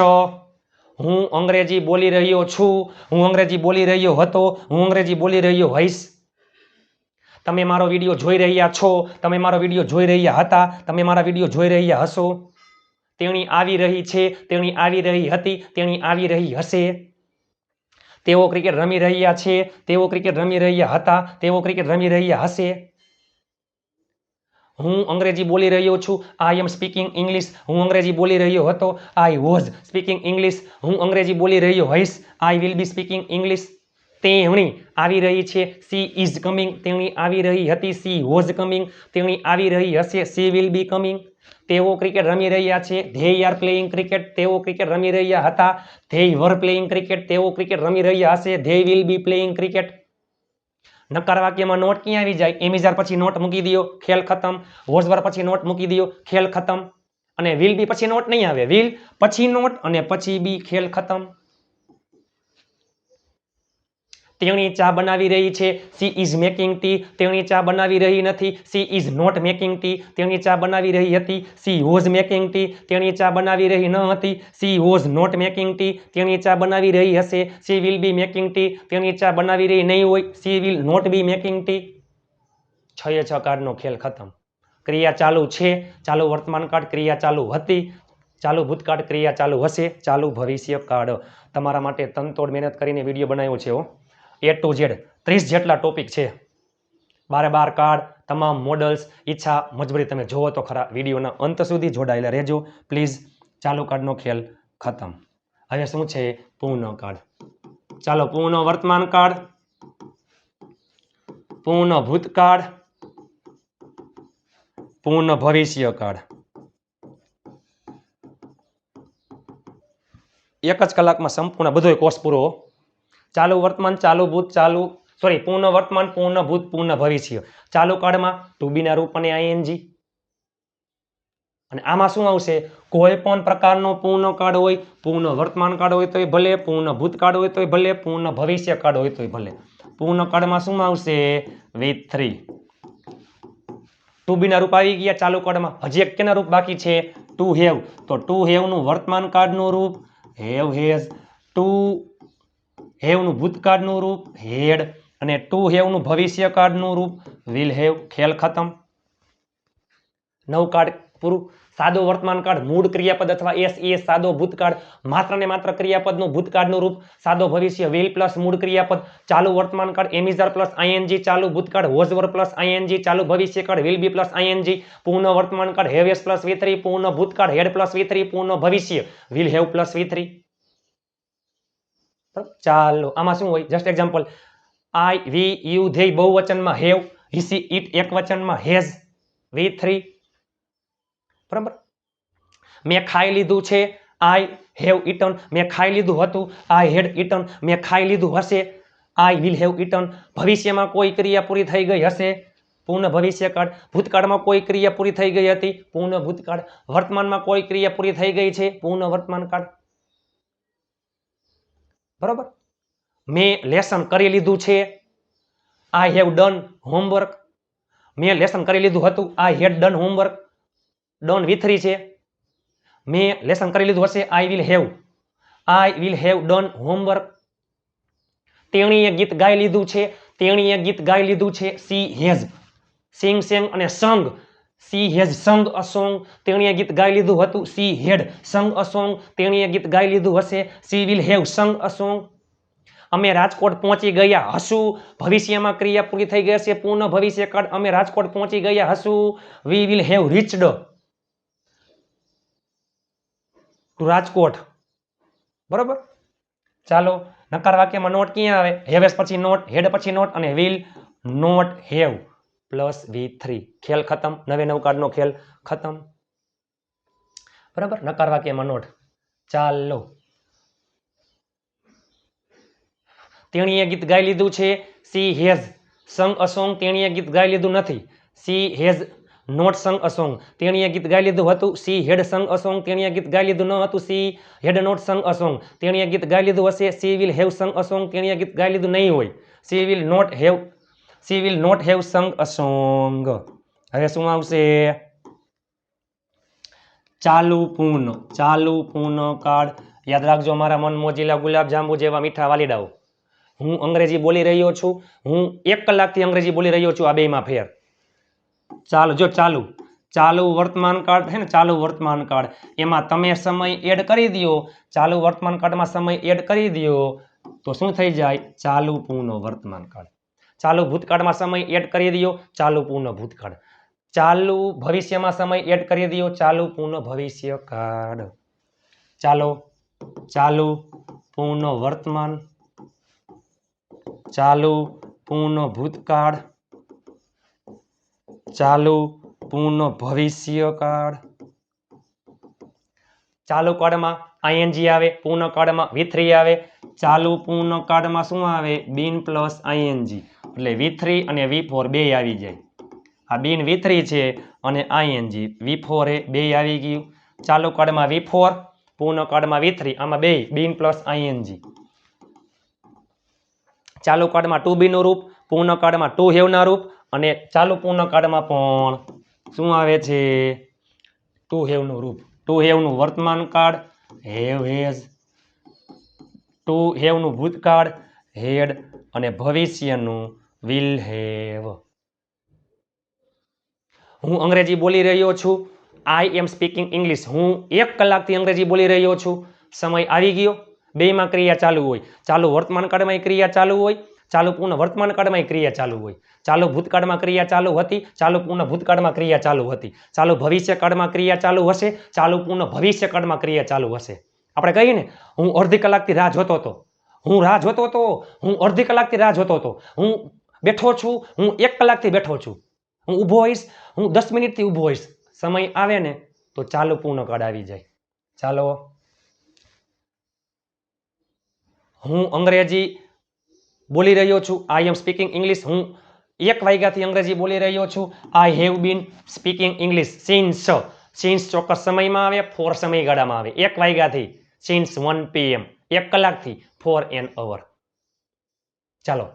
હું અંગ્રેજી બોલી રહ્યો છું હું અંગ્રેજી બોલી રહ્યો હતો હું અંગ્રેજી બોલી રહ્યો હઈશ તમે મારો વિડીયો જોઈ રહ્યા છો તમે મારો વિડીયો જોઈ રહ્યા હતા તમે મારા વિડીયો જોઈ રહ્યા હશો તેણી આવી રહી છે તેણી આવી રહી હતી તેણી આવી રહી હશે તેઓ ક્રિકેટ રમી રહ્યા છે તેઓ ક્રિકેટ રમી રહ્યા હતા તેઓ ક્રિકેટ રમી રહ્યા હશે હું અંગ્રેજી બોલી રહ્યો છું આઈ એમ સ્પીકિંગ ઇંગ્લિશ હું અંગ્રેજી બોલી રહ્યો હતો આઈ વોઝ સ્પીકિંગ ઇંગ્લિશ હું અંગ્રેજી બોલી રહ્યો હઈશ I will be speaking English તેણી આવી રહી છે સી ઇઝ કમિંગ તેણી આવી રહી હતી સી વોઝ કમિંગ તેણી આવી રહી હશે સી વિલ બી કમિંગ તેઓ ક્રિકેટ રમી રહ્યા છે ધે આર પ્લેઇંગ ક્રિકેટ તેઓ ક્રિકેટ રમી રહ્યા હતા ધે વર પ્લેઇંગ ક્રિકેટ તેઓ ક્રિકેટ રમી રહ્યા હશે they will be playing cricket નકાર વાક્યમાં નોટ ક્યાં આવી જાય એમ ઇઝ આર પછી નોટ મૂકી દો ખેલ ખતમ વોઝ વર પછી નોટ મૂકી દો ખેલ ખતમ અને વિલ બી પછી નોટ નહીં આવે વિલ પછી નોટ અને પછી બી ખેલ ખતમ તેણી ચા બનાવી રહી છે સી ઇઝ મેકિંગ ટી તેણી ચા બનાવી રહી નથી she is not making tea તેણી ચા બનાવી રહી હતી સી વોઝ મેકિંગ ટી તેણી ચા બનાવી રહી ન હતી she was not making tea તેણી ચા બનાવી રહી હશે she will be making tea તેણી ચા બનાવી રહી નહીં હોય she will not be making tea 6 કાળનો ખેલ ખતમ ક્રિયા ચાલુ છે ચાલુ વર્તમાન કાળ ક્રિયા ચાલુ હતી ચાલુ ભૂતકાળ ક્રિયા ચાલુ હશે ચાલુ ભવિષ્ય કાળ તમારા માટે તનતોડ મહેનત કરીને વિડીયો બનાવ્યો છે હો A to Z 30 જેટલા ટોપિક છે 12 કાર્ડ તમામ મોડલ્સ ઈચ્છા મજબૂરી તમે જોવો તો ખરા વિડીયોના અંત સુધી જોડાયેલા રહેજો પ્લીઝ ચાલુ કાર્ડનો ખેલ ખતમ હવે શું છે પૂર્ણ કાર્ડ ચાલો પૂર્ણ વર્તમાન કાળ પૂર્ણ ભૂતકાળ પૂર્ણ ભવિષ્ય કાળ એક જ કલાકમાં સંપૂર્ણ બધો કોર્સ પૂરો ચાલુ વર્તમાન ચાલુ ભૂત ચાલુ પૂર્ણ વર્તમાન પૂર્ણ ભૂત પૂર્ણ ભવિષ્ય ચાલુ કાળમાં ટુ બી ના રૂપ અને આઈએનજી અને આમાં શું આવશે કોઈ પણ પ્રકારનો પૂર્ણ કાળ હોય પૂર્ણ વર્તમાન કાળ હોય તોય ભલે પૂર્ણ ભૂતકાળ હોય તોય ભલે પૂર્ણ ભવિષ્ય કાળ હોય તોય ભલે પૂર્ણ કાળમાં શું આવશે V3 ટુ બી ના રૂપ આવી ગયા ચાલુ કાળમાં હજી એક કેના રૂપ બાકી છે ટુ હેવ તો ટુ હેવ નું વર્તમાન કાળનું રૂપ હેવ હેઝ ટુ હેવનું ભૂતકાળનું રૂપ હેડ અને ટુ હેવનું ભવિષ્યકાળનું રૂપ વિલ હેવ. ખેલ ખતમ. 9 કાર્ડ પૂરું. સાદો વર્તમાન કાળ મૂળ ક્રિયાપદ અથવા એસ એ સાદો ભૂતકાળ માત્ર ને માત્ર ક્રિયાપદનું ભૂતકાળનું રૂપ સાદો ભવિષ્ય વિલ પ્લસ મૂળ ક્રિયાપદ ચાલુ વર્તમાન કાળ એમિઝર પ્લસ આઈએનજી ચાલુ ભૂતકાળ વોઝવર પ્લસ આઈએનજી ચાલુ ભવિષ્યકાળ વિલ બી પ્લસ આઈએનજી પૂર્ણ વર્તમાન કાળ હેવેસ પ્લસ V3 પૂર્ણ ભૂતકાળ હેડ પ્લસ V3 પૂર્ણ ભવિષ્ય વિલ હેવ પ્લસ V3. ચાલો આમાં શું હોય just example I we you they બહુવચનમાં હેવ હિસી ઇટ એકવચનમાં હેઝ V3. બરાબર. મેં ખાઈ લીધું છે આઈ હેવ ઇટન. મેં ખાઈ લીધું હતું આઈ હેડ ઇટન. મેં ખાઈ લીધું હશે આઈ વિલ હેવ ઇટન. ભવિષ્યમાં કોઈ ક્રિયા પૂરી થઈ ગઈ હશે પૂર્ણ ભવિષ્યકાળ. ભૂતકાળમાં કોઈ ક્રિયા પૂરી થઈ ગઈ હતી પૂર્ણ ભૂતકાળ. વર્તમાનમાં કોઈ ક્રિયા પૂરી થઈ ગઈ છે પૂર્ણ વર્તમાનકાળ. બરાબર. મેં લેસન કરી લીધું છે આઈ હેવ ડન હોમવર્ક. મેં લેસન કરી લીધું હતું I had done homework. Done V3 છે. મેં લેસન કરી લીધું હશે I will have done homework. તેણીએ ગીત ગાઈ લીધું છે. તેણીએ ગીત ગાઈ લીધું છે સી હેઝ. સિંગ સેંગ અને સંગ. સી હેઝ સંગ અ સોંગ. તેણીએ ગીત ગાઈ લીધું હતું સી હેડ સંગ અ સોંગ. તેણીએ ગીત ગાઈ લીધું હશે સી વિલ હેવ સંગ અ સોંગ. અમે રાજકોટ પહોંચી ગયા હશું. ભવિષ્યમાં ક્રિયા પૂરી થઈ ગઈ હશે પૂર્ણ ભવિષ્યકાળ. અમે રાજકોટ પહોંચી ગયા હશું we will have reached to Rajkot. બરોબર. ચાલો નકાર વાક્યમાં નોટ ક્યાં આવે હેવેસ પછી નોટ હેડ પછી નોટ અને will not have plus V3. ખેલ ખતમ. 9 કાર્ડનો ખેલ ખતમ. બરાબર. નકાર વાક્યમાં નોટ. ચાલો તેણીએ ગીત ગાઈ લીધું છે સી હેઝ સંગ અ સોંગ. તેણીએ ગીત ગાઈ લીધું નથી સી હેઝ નોટ સંગ અ સોંગ. તેણીએ ગીત ગાઈ લીધું હતું સી હેડ સંગ અ સોંગ. તેણીએ ગીત ગાઈ લીધું ન હતું સી હેડ નોટ સંગ અ સોંગ. તેણીએ ગીત ગાઈ લીધું હશે સી વિલ હેવ સંગ અ સોંગ. તેણીએ ગીત ગાઈ લીધું નહીં હોય સી વિલ નોટ હેવ સંગ અ સોંગ. હવે શું આવશે ચાલુ પૂર્ણ કાળ. યાદ રાખજો મારા મન મોજીલા ગુલાબ જાંબુ જેવા મીઠા વાલીડાઓ. હું અંગ્રેજી બોલી રહ્યો છું. હું 1 કલાકથી અંગ્રેજી બોલી રહ્યો છું. આ બેમાં ફેર. ચાલો જો ચાલુ વર્તમાન કાળ છે ને ચાલુ વર્તમાન કાળ એમાં તમે સમય એડ કરી દો. ચાલુ વર્તમાન કાળમાં સમય એડ કરી દો તો શું થઈ જાય ચાલુ પૂર્ણ વર્તમાન કાળ. ચાલુ ભૂતકાળમાં સમય એડ કરી દો ચાલુ પૂર્ણ ભૂતકાળ. ચાલુ ભવિષ્યમાં સમય એડ કરી દો ચાલુ પૂર્ણ ભવિષ્યકાળ. ચાલુ પૂર્ણ વર્તમાન ચાલુ પૂર્ણ ભૂતકાળ ચાલુ પૂર્ણ ભવિષ્યકાળ. ચાલુ કાળમાં આઈએનજી આવે પૂર્ણ કાળમાં V3 આવે. ચાલુ પૂર્ણ કાળમાં શું આવે બીન પ્લસ આઈએનજી એટલે V3 અને V4 બે આવી જાય. આ બીન V3 છે અને આઈએનજી V4 એ બે આવી ગયું. ચાલુ કાળમાં V4 પૂર્ણ કાળમાં V3 આમાં બે બીન પ્લસ આઈએનજી. ચાલુ કાળમાં ટુ બી નું રૂપ પૂર્ણ કાળમાં ટુ હેવ ના રૂપ અને ચાલુ પૂર્ણ કાળમાં પણ શું આવે છે ટુ હેવ નું રૂપ. ટુ હેવ નું વર્તમાન કાળ હેવ હેઝ. ટુ હેવ નું ભૂતકાળ હેડ અને ભવિષ્યનું વિલ હેવ. હું અંગ્રેજી બોલી રહ્યો છું આઈ એમ સ્પીકિંગ ઇંગ્લિશ. હું 1 કલાકથી અંગ્રેજી બોલી રહ્યો છું. સમય આવી ગયો. બેમાં ક્રિયા ચાલુ હોય. ચાલુ વર્તમાન કાળમાં ક્રિયા ચાલુ હોય. ચાલુ પૂર્ણ વર્તમાન કાળમાં ક્રિયા ચાલુ હોય. ચાલુ ભૂતકાળમાં ક્રિયા ચાલુ હતી. ચાલુ પૂર્ણ ભૂતકાળમાં ક્રિયા ચાલુ હતી. ચાલુ ભવિષ્યકાળમાં ક્રિયા ચાલુ હશે. ચાલુ પૂર્ણ ભવિષ્યકાળમાં ક્રિયા ચાલુ હશે. આપણે કહીએ ને હું અડધી કલાકથી રાહ જોતો હતો. હું અડધી કલાકથી રાહ જોતો હતો. હું બેઠો છું. હું 1 કલાકથી બેઠો છું. હું ઊભો હોઈશ. હું 10 મિનિટથી ઊભો હોઈશ. સમય આવે ને તો ચાલુ પૂર્ણ કાળ આવી જાય. ચાલો હું અંગ્રેજી બોલી રહ્યો છું આઈ એમ સ્પીકિંગ ઇંગ્લિશ. હું 1 વાગ્યાથી અંગ્રેજી બોલી રહ્યો છું. I have been speaking English since ચોક્કસ સમયમાં આવે ફોર સમયગાળામાં આવે. 1 વાગ્યાથી સિન્સ 1 PM 1 કલાકથી ફોર એન અવર. ચાલો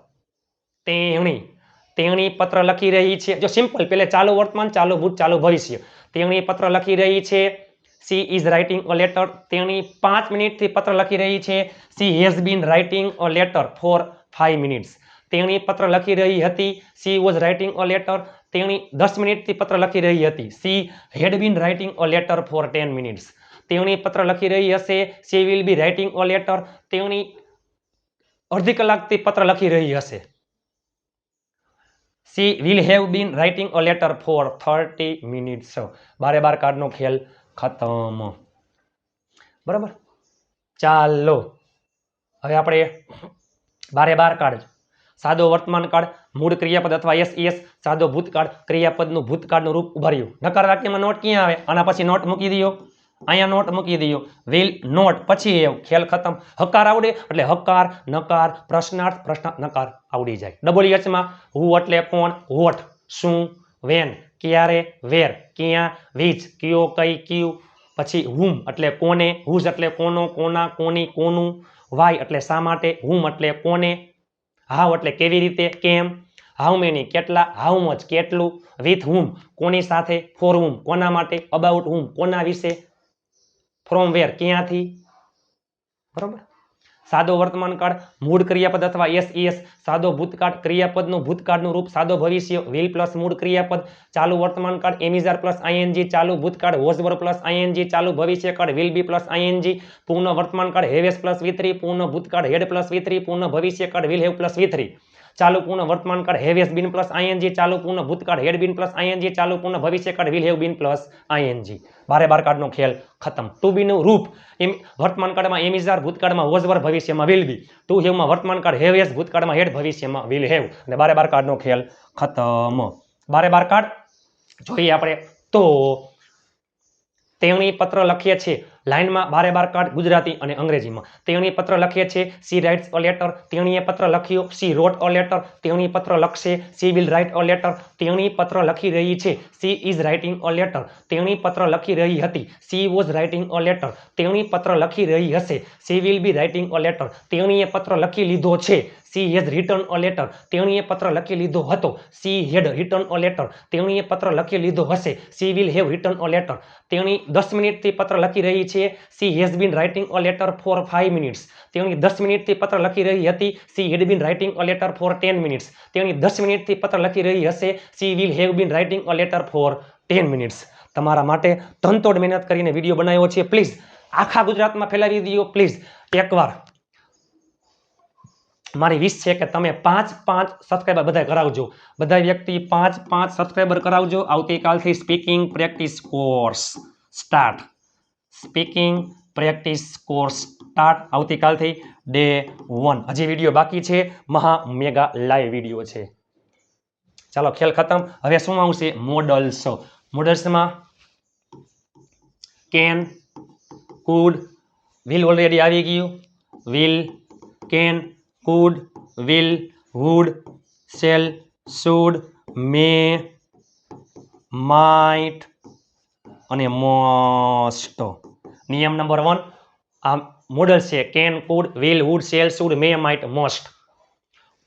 તેણી પત્ર લખી રહી છે. જો સિમ્પલ પેલે ચાલુ વર્તમાન ચાલુ ભૂત ચાલુ ભવિષ્ય. તેણી પત્ર લખી રહી છે she is writing a letter, તેણી 5 મિનિટથી પત્ર લખી રહી છે. She has been writing a letter four 5 minutes. તેણી પત્ર લખી રહી હતી. She was writing a letter, તેણી 10 મિનિટથી પત્ર લખી રહી હતી. She had bin writing a letter four 10 minutes. તેણી પત્ર લખી રહી હશે. She will B writing a letter, તેણી અડધી કલાકથી પત્ર લખી રહી હશે. She will have bin writing a letter four 30 minutes. બારે બાર કાર્ડનો ખેલ ખતમ. બરાબર, ચાલો હવે આપણે બારે બાર કાર્ડ. સાદો વર્તમાન કાળ, મૂળ ક્રિયાપદ અથવા એસ, સાદો ભૂતકાળ, ક્રિયાપદનું ભૂતકાળનું રૂપ ઉભાર્યું. નકાર વાક્યમાં નોટ ક્યાં આવે? આના પછી નોટ મૂકી દો, અહીંયા નોટ મૂકી દો. વિલ નોટ પછી એવું, ખેલ ખતમ. હકાર આવડે એટલે હકાર, નકાર, પ્રશ્નાર્થ, પ્રશ્નાર્થ, નકાર આવડી જાય. WH માં હુ એટલે કોણ, વોટ શું, વેન ક્યારે, વેર ક્યાં, વિચ કયો કઈ કયું, પછી હુમ એટલે કોને, હુઝ એટલે કોનો કોના કોની કોનું, વાય એટલે શા માટે, હુમ એટલે કોને, હાઉ એટલે કેવી રીતે કેમ, હાઉ મેની કેટલા, હાઉ મચ કેટલું, વિથ હુમ કોની સાથે, ફોર હુમ કોના માટે, અબાઉટ હુમ કોના વિશે, ફ્રોમ વેર ક્યાંથી. બરોબર. સાદો વર્તમાન કાળ, મૂળ ક્રિયાપદ અથવા એસ, સાદો ભૂતકાળ, ક્રિયાપદનું ભૂતકાળનું રૂપ સાદો ભવિષ્ય, વિલ પ્લસ મૂળ ક્રિયાપદ, ચાલુ વર્તમાન કાળ, એમિઝાર પ્લસ આઈએનજી, ચાલુ ભૂતકાળ, વોઝ વર પ્લસ આઈએનજી, ચાલુ ભવિષ્ય કાળ, વિલ બી પ્લસ આઈએનજી, પૂર્ણ વર્તમાન કાળ, હેવેસ પ્લસ વી3, પૂર્ણ ભૂતકાળ, હેડ પ્લસ વી3, પૂર્ણ ભવિષ્ય કાળ, વિલ હેવ પ્લસ વી3, ચાલુ પૂર્ણ વર્તમાન કાળ, હેવેસ બીન પ્લસ આઈએનજી, ચાલુ પૂર્ણ ભૂતકાળ, હેડ બીન પ્લસ આઈએનજી, ચાલુ પૂર્ણ ભવિષ્ય કાળ, will have bin plus ING. બારે બાર કાર્ડનો ખેલ ખતમ. ટુ બી નું રૂપ વર્તમાન કાળમાં એમિઝાર, ભૂતકાળમાં વોઝ વર, ભવિષ્યમાં વિલ બી. ટુ હેવમાં વર્તમાન કાળ હેવેસ, ભૂતકાળમાં હેડ, ભવિષ્યમાં વિલ હેવ. અને બારે બાર કાર્ડનો ખેલ ખતમ. બારે બાર કાર્ડ જોઈએ આપણે તો તેણી પત્ર લખીએ છે. લાઈનમાં બારે બાર કાર્ડ ગુજરાતી અને અંગ્રેજીમાં. તેણી પત્ર લખીએ છે. સી રાઇટ્સ અ લેટર, તેણીએ પત્ર લખ્યો. સી રોટ અ લેટર, તેણી પત્ર લખશે. She will write a letter, તેણી પત્ર લખી રહી છે. She is writing a letter, તેણી પત્ર લખી રહી હતી. She was writing a letter, તેણી પત્ર લખી રહી હશે. She will B writing a letter, તેણીએ પત્ર લખી લીધો છે. She has return a letter, તેણીએ પત્ર લખી લીધો હતો. She had return a letter, તેણીએ પત્ર લખી લીધો હશે. She will have return a letter, તેણી 10 મિનિટથી પત્ર લખી રહી છે. She has been writing a letter four 5 minutes, તેણી 10 મિનિટથી પત્ર લખી રહી હતી. She had bin writing a letter four 10 minutes, તેણી 10 મિનિટથી પત્ર લખી રહી હશે. She will have bin writing a letter four 10 minutes. તમારા માટે ધનતોડ મહેનત કરીને વિડીયો બનાવ્યો છે. પ્લીઝ આખા ગુજરાતમાં ફેલાવી દો. પ્લીઝ એકવાર મારી વિશ છે કે તમે 5 સબસ્ક્રાઈબર બધા કરાવજો. બધા વ્યક્તિ 5 સબસ્ક્રાઈબર કરાવજો. આવતીકાલથી speaking practice course start. Speaking practice course start આવતીકાલથી ડે 1. હજી વિડીયો બાકી છે. મહા મેગા લાઈવ વિડીયો છે. ચાલો ખેલ ખતમ. હવે શું આવશે? મોડલ્સ. મોડલ્સમાં કેન, કુડ, વિલ ઓલરેડી આવી ગયું. Will, can, could, will, would, shall, should, may, might અને મોસ્ટ. નિયમ નંબર 1. આ મોડલ્સ છે. Can, could, will, would, shall, should, may, might, most.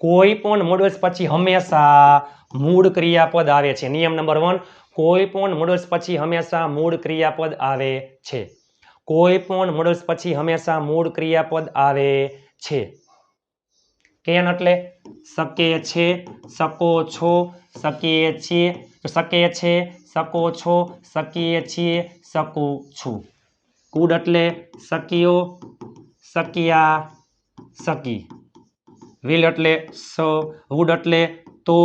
કોઈ પણ મોડલ્સ પછી હંમેશા મૂળ ક્રિયાપદ આવે છે. નિયમ નંબર 1. કોઈ પણ મોડલ્સ પછી હંમેશા મૂળ ક્રિયાપદ આવે છે. કોઈ પણ મોડલ્સ પછી હંમેશા મૂળ ક્રિયાપદ આવે છે. કેન એટલે શકે છે, શકો છો, શકીએ છીએ, શકે છે, શકો છો, શકીએ છીએ, શકું છું. કુડ એટલે શક્યો, શક્યા, શકી. વિલ એટલે વુડ એટલે તો,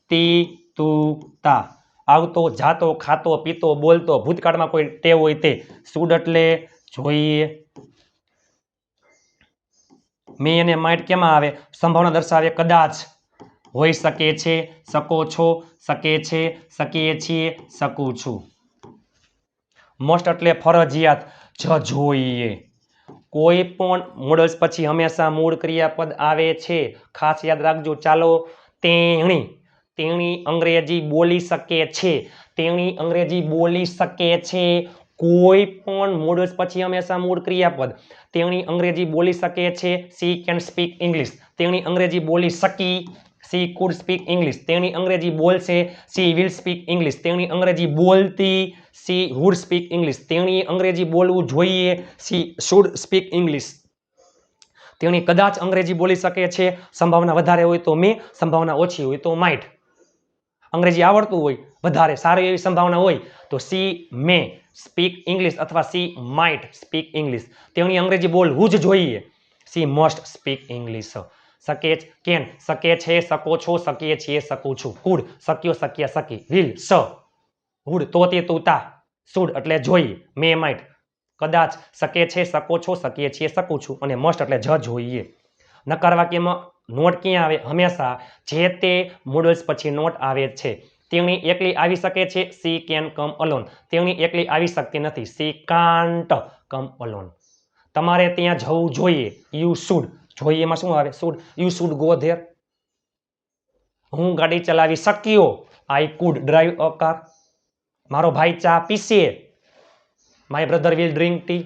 તી, તું, તા. આવતો, જાતો, ખાતો, પીતો, બોલતો, ભૂતકાળમાં કોઈ ટેવ હોય તે. શુડ એટલે જોઈએ. મે અને માઇટ કેમાં આવે? સંભાવના દર્શાવે કદાચ. હોઈ શકે છે, શકો છો, શકે છે, શકીએ છીએ, શકું છું. મોસ્ટ એટલે ફરજિયાત, જોઈએ. કોઈ પણ મોડલ્સ પછી હંમેશા મૂળ ક્રિયાપદ આવે છે. ખાસ યાદ રાખજો. ચાલો તેણી, તેણી અંગ્રેજી બોલી શકે છે. તેણી અંગ્રેજી બોલી શકે છે. કોઈ પણ મોડલ્સ પછી હંમેશા મૂળ ક્રિયાપદ. તેણી અંગ્રેજી બોલી શકે છે. C can speak English. તેણી અંગ્રેજી બોલી શકી સી કુડ સ્પીક ઇંગ્લિશ, તેણી અંગ્રેજી બોલશે. સી વિલ સ્પીક ઇંગ્લિશ, તેણી અંગ્રેજી બોલતી. સી વુડ સ્પીક ઇંગ્લિશ, તેણી અંગ્રેજી બોલવું જોઈએ. સી શુડ સ્પીક ઇંગ્લિશ, તેણી કદાચ અંગ્રેજી બોલી શકે છે. સંભાવના વધારે હોય તો મે, સંભાવના ઓછી હોય તો માઇટ. અંગ્રેજી આવડતું હોય વધારે સારી એવી સંભાવના હોય તો સી મે સ્પીક ઇંગ્લિશ અથવા સી માઇટ સ્પીક ઇંગ્લિશ. તેણી અંગ્રેજી બોલવું જ જોઈએ. C must speak English. શકે કેન શકે છે, શકો છો, શકીએ છીએ, શકું છું. કુડ શક્યો, શક્યા, શકી. વિલ સ. વુડ તો તે તું તા. શુડ એટલે જોઈએ. મે માઇટ કદાચ, શકે છે, શકો છો, શકીએ છીએ, શકું છું. અને મસ્ટ એટલે જોઈએ. નકાર વાક્યમાં નોટ ક્યાં આવે? હંમેશા જે તે મોડલ્સ પછી નોટ આવે છે. તેણી એકલી આવી શકે છે. સી કેન કમ અલોન, તેણી એકલી આવી શકતી નથી. She can't come alone. તમારે ત્યાં જવું જોઈએ. You should. જોઈએ એમાં શું આવે? Should. You should go there. હું ગાડી ચલાવી શક્યો. I could drive a car. મારો ભાઈ ચા પીશે. My brother will drink tea.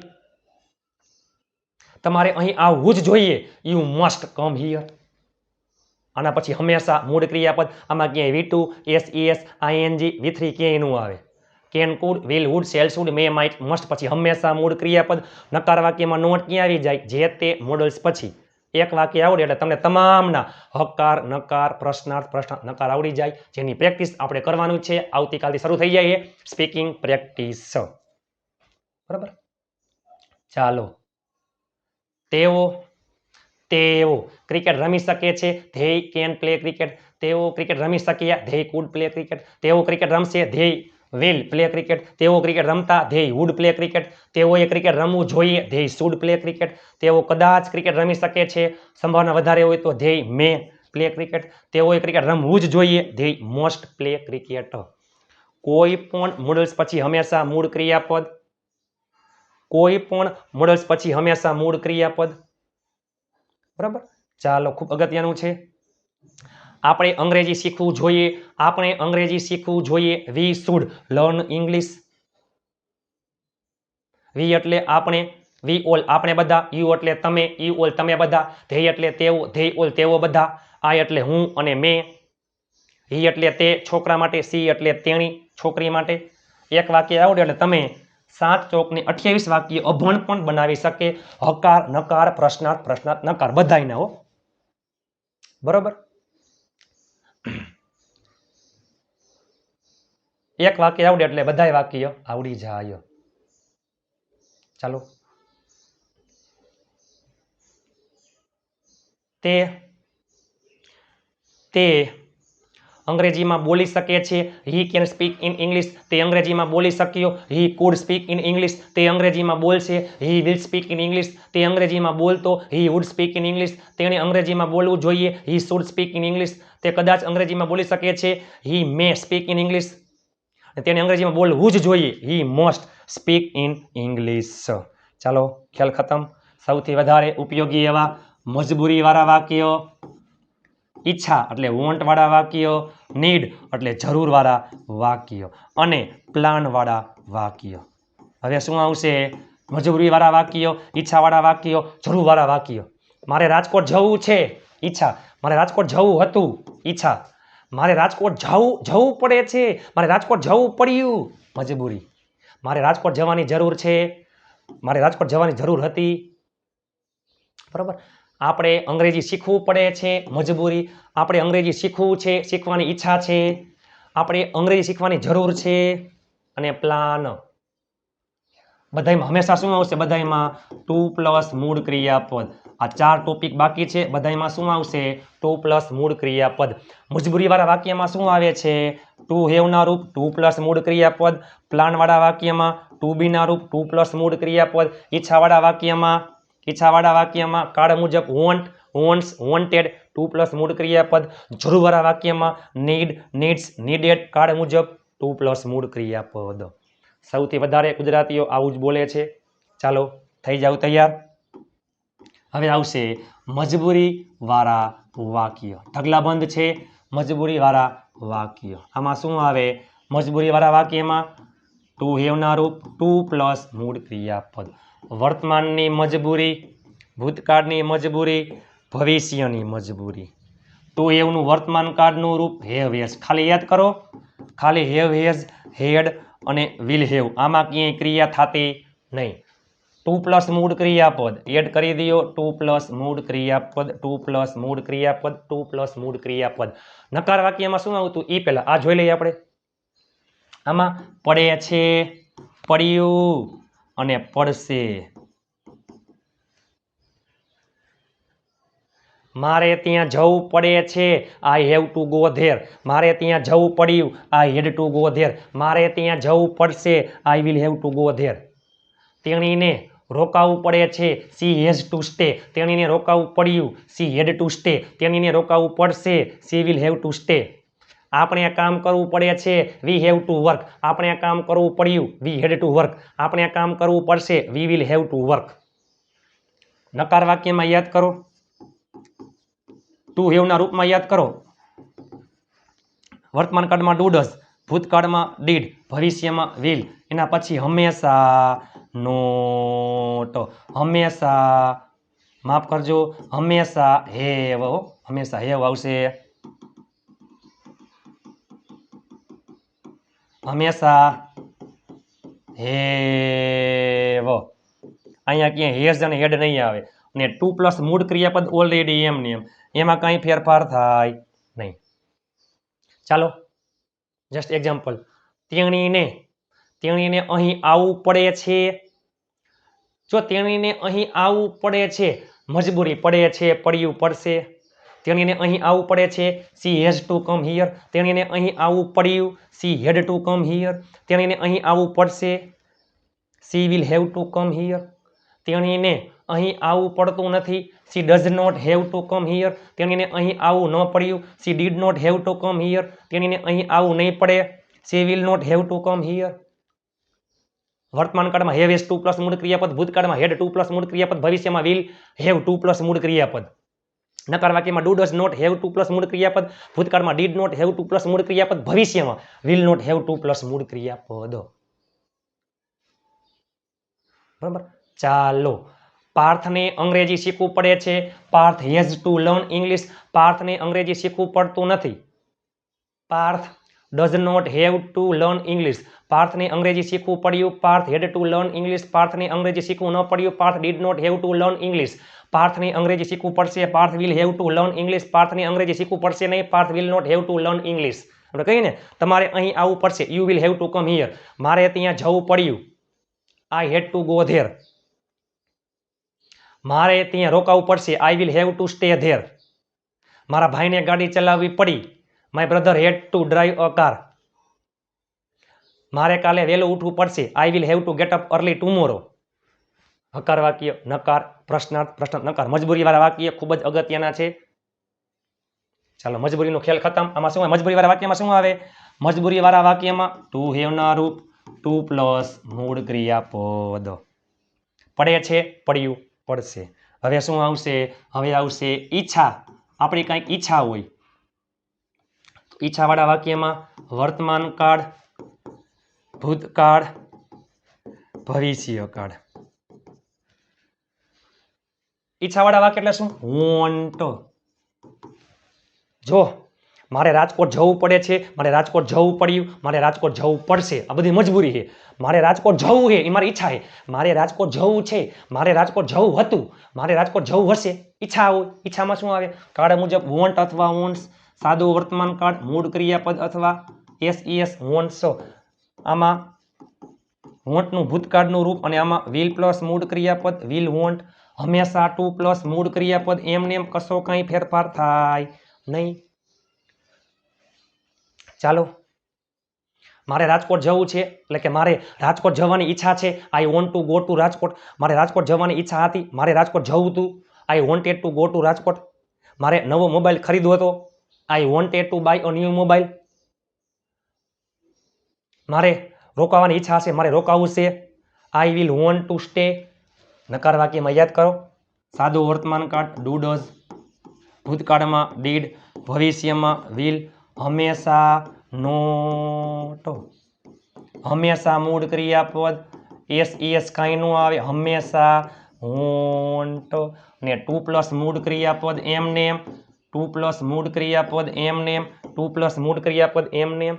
તમારે અહીં આવવું જ જોઈએ. You must come here. આના પછી હંમેશા મૂળ ક્રિયાપદ. આમાં ક્યાંય V2, SES, ING, V3 ક્યાંય નું આવે. Can, could, will, would, shall, should, may, might, must પછી હંમેશા મૂળ ક્રિયાપદ. નકાર વાક્યમાં નોટ ક્યાં આવી જાય? જે તે મોડલ્સ પછી. એક વાક્ય આવડે એટલે તમને તમામના હકાર, નકાર, પ્રશ્નાર્થ, પ્રશ્નાર્થ, નકાર આવડી જાય. જેની પ્રેક્ટિસ આપણે કરવાનું છે. આવતીકાલથી શરૂ થઈ જાય સ્પીકિંગ પ્રેક્ટિસ. બરાબર, ચાલો. તેઓ ક્રિકેટ રમી શકે છે. They can play cricket. તેઓ ક્રિકેટ રમી શક્યા. They could play cricket. તેઓ ક્રિકેટ રમશે. They will play cricket. તેઓ ક્રિકેટ રમતા. They would play cricket. તેઓએ ક્રિકેટ રમવું જોઈએ. They should play cricket. તેઓ કદાચ ક્રિકેટ રમી શકે છે. સંભાવના વધારે હોય તો ધેય મે પ્લે ક્રિકેટ. તેઓએ ક્રિકેટ રમવું જ જોઈએ. They most play cricket. કોઈ પણ મોડલ્સ પછી હંમેશા મૂળ ક્રિયાપદ. કોઈ પણ મોડલ્સ પછી હંમેશા મૂળ ક્રિયાપદ. બરાબર, ચાલો. ખૂબ અગત્યનું છે. આપણે અંગ્રેજી શીખવું જોઈએ. આપણે અંગ્રેજી શીખવું જોઈએ. We should learn English. We એટલે આપણે. વી ઓલ આપણે બધા. યુ એટલે તમે. યુ ઓલ તમે બધા. ધેય એટલે તેઓ. ધેય ઓલ તેઓ બધા. આઈ એટલે હું અને મેં. હી એટલે તે છોકરા માટે. સી એટલે તેણી છોકરી માટે. એક વાક્ય આવડે એટલે તમે 7 ચોકની 28 વાક્ય અભણ પણ બનાવી શકે. હકાર, નકાર, પ્રશ્નાર્થ, પ્રશ્નાર્થ, નકાર બધાયના હો. બરોબર. એક વાક્ય આવડે એટલે બધાય વાક્ય આવડી જાય. ચાલો. તે અંગ્રેજીમાં બોલી શકે છે. He can speak in English. તે અંગ્રેજીમાં બોલી શક્યો. He could speak in English. તે અંગ્રેજીમાં બોલશે. He will speak in English. તે અંગ્રેજીમાં બોલતો. He would speak in English. તેણે અંગ્રેજીમાં બોલવું જોઈએ. He should speak in English. તે કદાચ અંગ્રેજીમાં બોલી શકે છે. હી મે સ્પીક ઇન ઇંગ્લિશ. તેણે અંગ્રેજીમાં બોલવું જ જોઈએ. હી મોસ્ટ સ્પીક ઇન ઇંગ્લિશ. ચાલો, ખ્યાલ ખતમ. સૌથી વધારે ઉપયોગી એવા મજબૂરીવાળા વાક્ય, ઈચ્છા એટલે વોન્ટ વાળા વાક્ય, નીડ એટલે જરૂર વાળા વાક્ય અને પ્લાન વાળા વાક્ય. હવે શું આવશે? મજબૂરી વાળા વાક્ય, ઈચ્છા વાળા વાક્ય, જરૂર વાળા વાક્ય. મારે રાજકોટ જવું છે. ઈચ્છા. મારે રાજકોટ જવું હતું. ઈચ્છા. મારે રાજકોટ જવું પડે છે. મારે રાજકોટ જવું પડ્યું. મજબૂરી. મારે રાજકોટ જવાની જરૂર છે. મારે રાજકોટ જવાની જરૂર હતી. બરાબર. આપણે અંગ્રેજી શીખવું પડે છે. મજબૂરી. આપણે અંગ્રેજી શીખવું છે. શીખવાની ઈચ્છા છે. આપણે અંગ્રેજી શીખવાની જરૂર છે. અને પ્લાન. બધાયમાં હંમેશા શું આવશે? બધાયમાં ટુ પ્લસ મૂળ ક્રિયાપદ. આ 4 ટોપિક બાકી છે. બધાયમાં શું આવશે? ટુ પ્લસ મૂળ ક્રિયાપદ. મજબૂરીવાળા વાક્યમાં શું આવે છે? ટુ હેવ ના રૂપ ટુ પ્લસ મૂળ ક્રિયાપદ. પ્લાનવાળા વાક્યમાં ટુ બી ના રૂપ ટુ પ્લસ મૂળ ક્રિયાપદ. ઈચ્છાવાળા વાક્યમાં કાળ મુજબ want, wants, wanted to plus મૂળ ક્રિયાપદ. જરૂરવાળા વાક્યમાં નીડ, નીડ્સ, નીડેડ કાળ મુજબ ટુ પ્લસ મૂળ ક્રિયાપદ. સૌથી વધારે ગુજરાતીઓ આવું જ બોલે છે. ચાલો, થઈ જાવ તૈયાર. હવે આવશે મજબૂરી વાળા વાક્ય. ઢગલાબંધ છે મજબૂરી વાળા વાક્ય. આમાં શું આવે? મજબૂરી વાળા વાક્યમાં ટુ હેવ ના રૂપ ટુ પ્લસ મૂળ ક્રિયાપદ. વર્તમાનની મજબૂરી, ભૂતકાળની મજબૂરી, ભવિષ્યની મજબૂરી. ટુ હેવનું વર્તમાન કાળનું રૂપ હેવ હેઝ. ખાલી યાદ કરો, ખાલી હેવ હેઝ, હેડ અને વિલ હેવ. આમાં ક્યાંય ક્રિયા થતી નહીં. ટુ પ્લસ મૂળ ક્રિયાપદ એડ કરી દો. ટુ પ્લસ મૂળ ક્રિયાપદ, ટુ પ્લસ મૂળ ક્રિયાપદ, ટુ પ્લસ મૂળ ક્રિયાપદ. નકાર વાક્યમાં શું આવતું એ પહેલા આ જોઈ લઈએ આપણે. આમાં પડે છે, પડ્યું અને પડશે. મારે ત્યાં જવું પડે છે, I have to go there. મારે ત્યાં જવું પડ્યું, I had to go there. મારે ત્યાં જવું પડશે, I will have two go there. તેણીને રોકાવું પડે છે, સી હેઝ ટુ સ્ટે. તેણીને રોકાવું પડ્યું, સી હેડ ટુ સ્ટે. તેણીને રોકાવું પડશે, she will have to stay. આપણે આ કામ કરવું પડે છે, વી હેવ ટુ વર્ક. આપણે આ કામ કરવું પડ્યું, વી હેડ ટુ વર્ક. આપણે આ કામ કરવું પડશે, we will have to work. નકાર વાક્યમાં યાદ કરો, ટુ હેવના રૂપમાં યાદ કરો. વર્તમાન કાળમાં ડુ ડઝ, ભૂતકાળમાં ડીડ, ભવિષ્યમાં વિલ. એના પછી હંમેશા નોટ, હંમેશા માફ કરજો, હંમેશા હેવ. હંમેશા હેવ આવશે. હંમેશા હેવ. અહીંયા ક્યાંય હેઝ અને હેડ નહીં આવે. અને ટુ પ્લસ મૂળ ક્રિયાપદ ઓલરેડી એમને એમ, એમાં કાંઈ ફેરફાર થાય નહીં. ચાલો જસ્ટ એક્ઝામ્પલ. તેણીને અહીં આવવું પડે છે. જો તેણીને અહીં આવવું પડે છે, મજબૂરી, પડે છે, પડ્યું, પડશે. તેણીને અહીં આવવું પડે છે, she has to come here. તેણીને અહીં આવવું પડ્યું, she had to come here. તેણીને અહીં આવવું પડશે, she will have to come here. તેણીને અહીં આવવું પડતું નથી, she does not have to come here. તેણીને અહીં આવવું ન પડ્યું, she did not have to come here. તેણીને અહીં આવવું નહીં પડે, she will not have to come here. વર્તમાન કાળમાં હેવ હેઝ ટુ પ્લસ મૂળ ક્રિયાપદ, ભૂતકાળમાં હેડ ટુ પ્લસ મૂળ ક્રિયાપદ, ભવિષ્યમાં વિલ હેવ ટુ પ્લસ મૂળ ક્રિયાપદ. નકાર વાક્યમાં do does not have to plus મૂળ ક્રિયાપદ, ભૂતકાળમાં did not have to plus મૂળ ક્રિયાપદ, ભવિષ્યમાં will not have to plus મૂળ ક્રિયાપદ. બરાબર. ચાલો, પાર્થને અંગ્રેજી શીખવું પડે છે, Parth has to learn English. પાર્થને અંગ્રેજી શીખવું પડતું નથી, Parth does not have to learn English. પાર્થને અંગ્રેજી શીખવું પડ્યું, Parth had to learn English. પાર્થને અંગ્રેજી શીખવું ન પડ્યું, Parth did not have to learn English. પાર્થને અંગ્રેજી શીખવું પડશે, Parth will have to learn English. પાર્થને અંગ્રેજી શીખવું પડશે નહીં, Parth will not have to learn English. આપણે કહીએ ને, તમારે અહીં આવવું પડશે, you will have to come here. મારે ત્યાં જવું પડ્યું, I had to go there. મારે ત્યાં રોકાવું પડશે, I will have to stay there. મારા ભાઈને ગાડી ચલાવવી પડી, my brother had to drive a car. મારે કાલે વહેલું ઉઠવું પડશે, I will have to get up early tomorrow. હકાર વાક્ય, નકાર, પ્રશ્નાર્થ, પ્રશ્ન, નકાર. મજબૂરીવાળા વાક્ય ખૂબ જ અગત્યના છે. ચાલો, મજબૂરીનો ખેલ ખતમ. આમાં શું આવે? મજબૂરીવાળા વાક્યમાં શું આવે? મજબૂરીવાળા વાક્યમાં ટુ હેવના રૂપ ટુ પ્લસ મૂળ ક્રિયાપદ. પડે છે, પડ્યું, પડશે. હવે શું આવશે? હવે આવશે ઈચ્છા. આપણી કંઈક ઈચ્છા હોય, ઈચ્છાવાળા વાક્યમાં વર્તમાન કાળ, ભૂતકાળ, ભવિષ્યકાળ. ઈચ્છાવાળા વાક્ય એટલે શું? વોન્ટ. જો મારે રાજકોટ જવું પડે છે, મારે રાજકોટ જવું પડ્યું, મારે રાજકોટ જવું પડશે. આ બધી મજબૂરી છે. મારે રાજકોટ જવું છે, એ મારી ઈચ્છા છે. મારે રાજકોટ જવું છે, મારે રાજકોટ જવું હતું, મારે રાજકોટ જવું હશે. ઈચ્છા હોય. ઈચ્છામાં શું આવે? કાળ મુજબ વોન્ટ અથવા વોન્ટ્સ, સાદું વર્તમાન કાળ, મૂળ ક્રિયાપદ અથવા એસ વોન્ટ્સ. આમાં વોન્ટનું ભૂતકાળનું રૂપ અને આમાં વિલ પ્લસ મૂળ ક્રિયાપદ, વિલ વોન્ટ. હંમેશા ટુ પ્લસ મૂળ ક્રિયાપદ. એમને એમ કશો કંઈ ફેરફાર થાય નહીં. ચાલો, મારે રાજકોટ જવું છે એટલે કે મારે રાજકોટ જવાની ઈચ્છા છે, I want to go to Rajkot. મારે રાજકોટ જવાની ઈચ્છા હતી, મારે રાજકોટ જવું હતું, I wanted to go to Rajkot. મારે નવો મોબાઈલ ખરીદવો હતો, I wanted to buy a new mobile. મારે રોકાવાની ઈચ્છા છે, મારે રોકાવું છે, I will want to stay. નકાર વાક્યમાં યાદ કરો, સાદું વર્તમાન કાળ ડુ ડઝ, ભૂતકાળમાં ડીડ, ભવિષ્યમાં વિલ, હંમેશા નોટ, હંમેશા મૂળ ક્રિયાપદ, એસ કાંઈ નો આવે, હંમેશા વોન્ટ. ને ટુ પ્લસ મૂળ ક્રિયાપદ એમને એમ, ટુ ટુ પ્લસ મૂળ ક્રિયાપદ એમને એમ, ટુ પ્લસ મૂળ ક્રિયાપદ એમને એમ.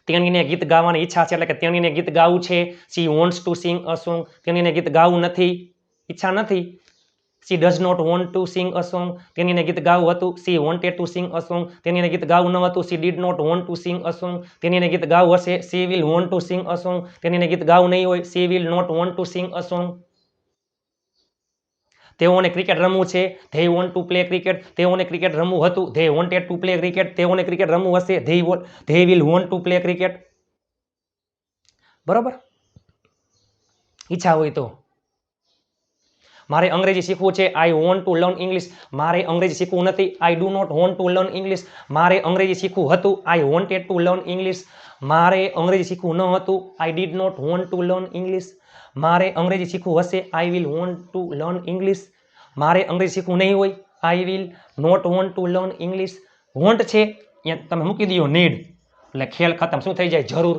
તેણીને ગીત ગાવાની ઈચ્છા છે એટલે કે તેણીને ગીત ગાવું છે. She wants to sing a song. તેણીને ગીત ગાવું નથી, ઈચ્છા નથી. She does not want to sing a song. તેણીને ગીત ગાવું હતું. She wanted to sing a song. તેણીને ગીત ગાવું ન હતું. She did not want to sing a song. તેણીને ગીત ગાવું હશે. She will want to sing a song. તેણીને ગીત ગાવું નહીં હોય. She will not want to sing a song. તેઓને ક્રિકેટ રમવું છે. They want to play cricket. તેઓને ક્રિકેટ રમવું હતું. They wanted to play cricket. તેઓને ક્રિકેટ રમવું હશે. They will want to play cricket. બરોબર, ઈચ્છા હોય તો. મારે અંગ્રેજી શીખવું છે. I want to learn English. મારે અંગ્રેજી શીખવું નથી. I do not want to learn English. મારે અંગ્રેજી શીખવું હતું. I wanted to learn English. મારે અંગ્રેજી શીખવું ન હતું. I did not want to learn English. મારે અંગ્રેજી શીખવું હશે. I will want to learn English. મારે અંગ્રેજી શીખવું નહીં હોય. I will not want to learn English. Want છે અહીંયા તમે મૂકી દો નીડ, એટલે ખેલ ખતમ. શું થઈ જાય? જરૂર.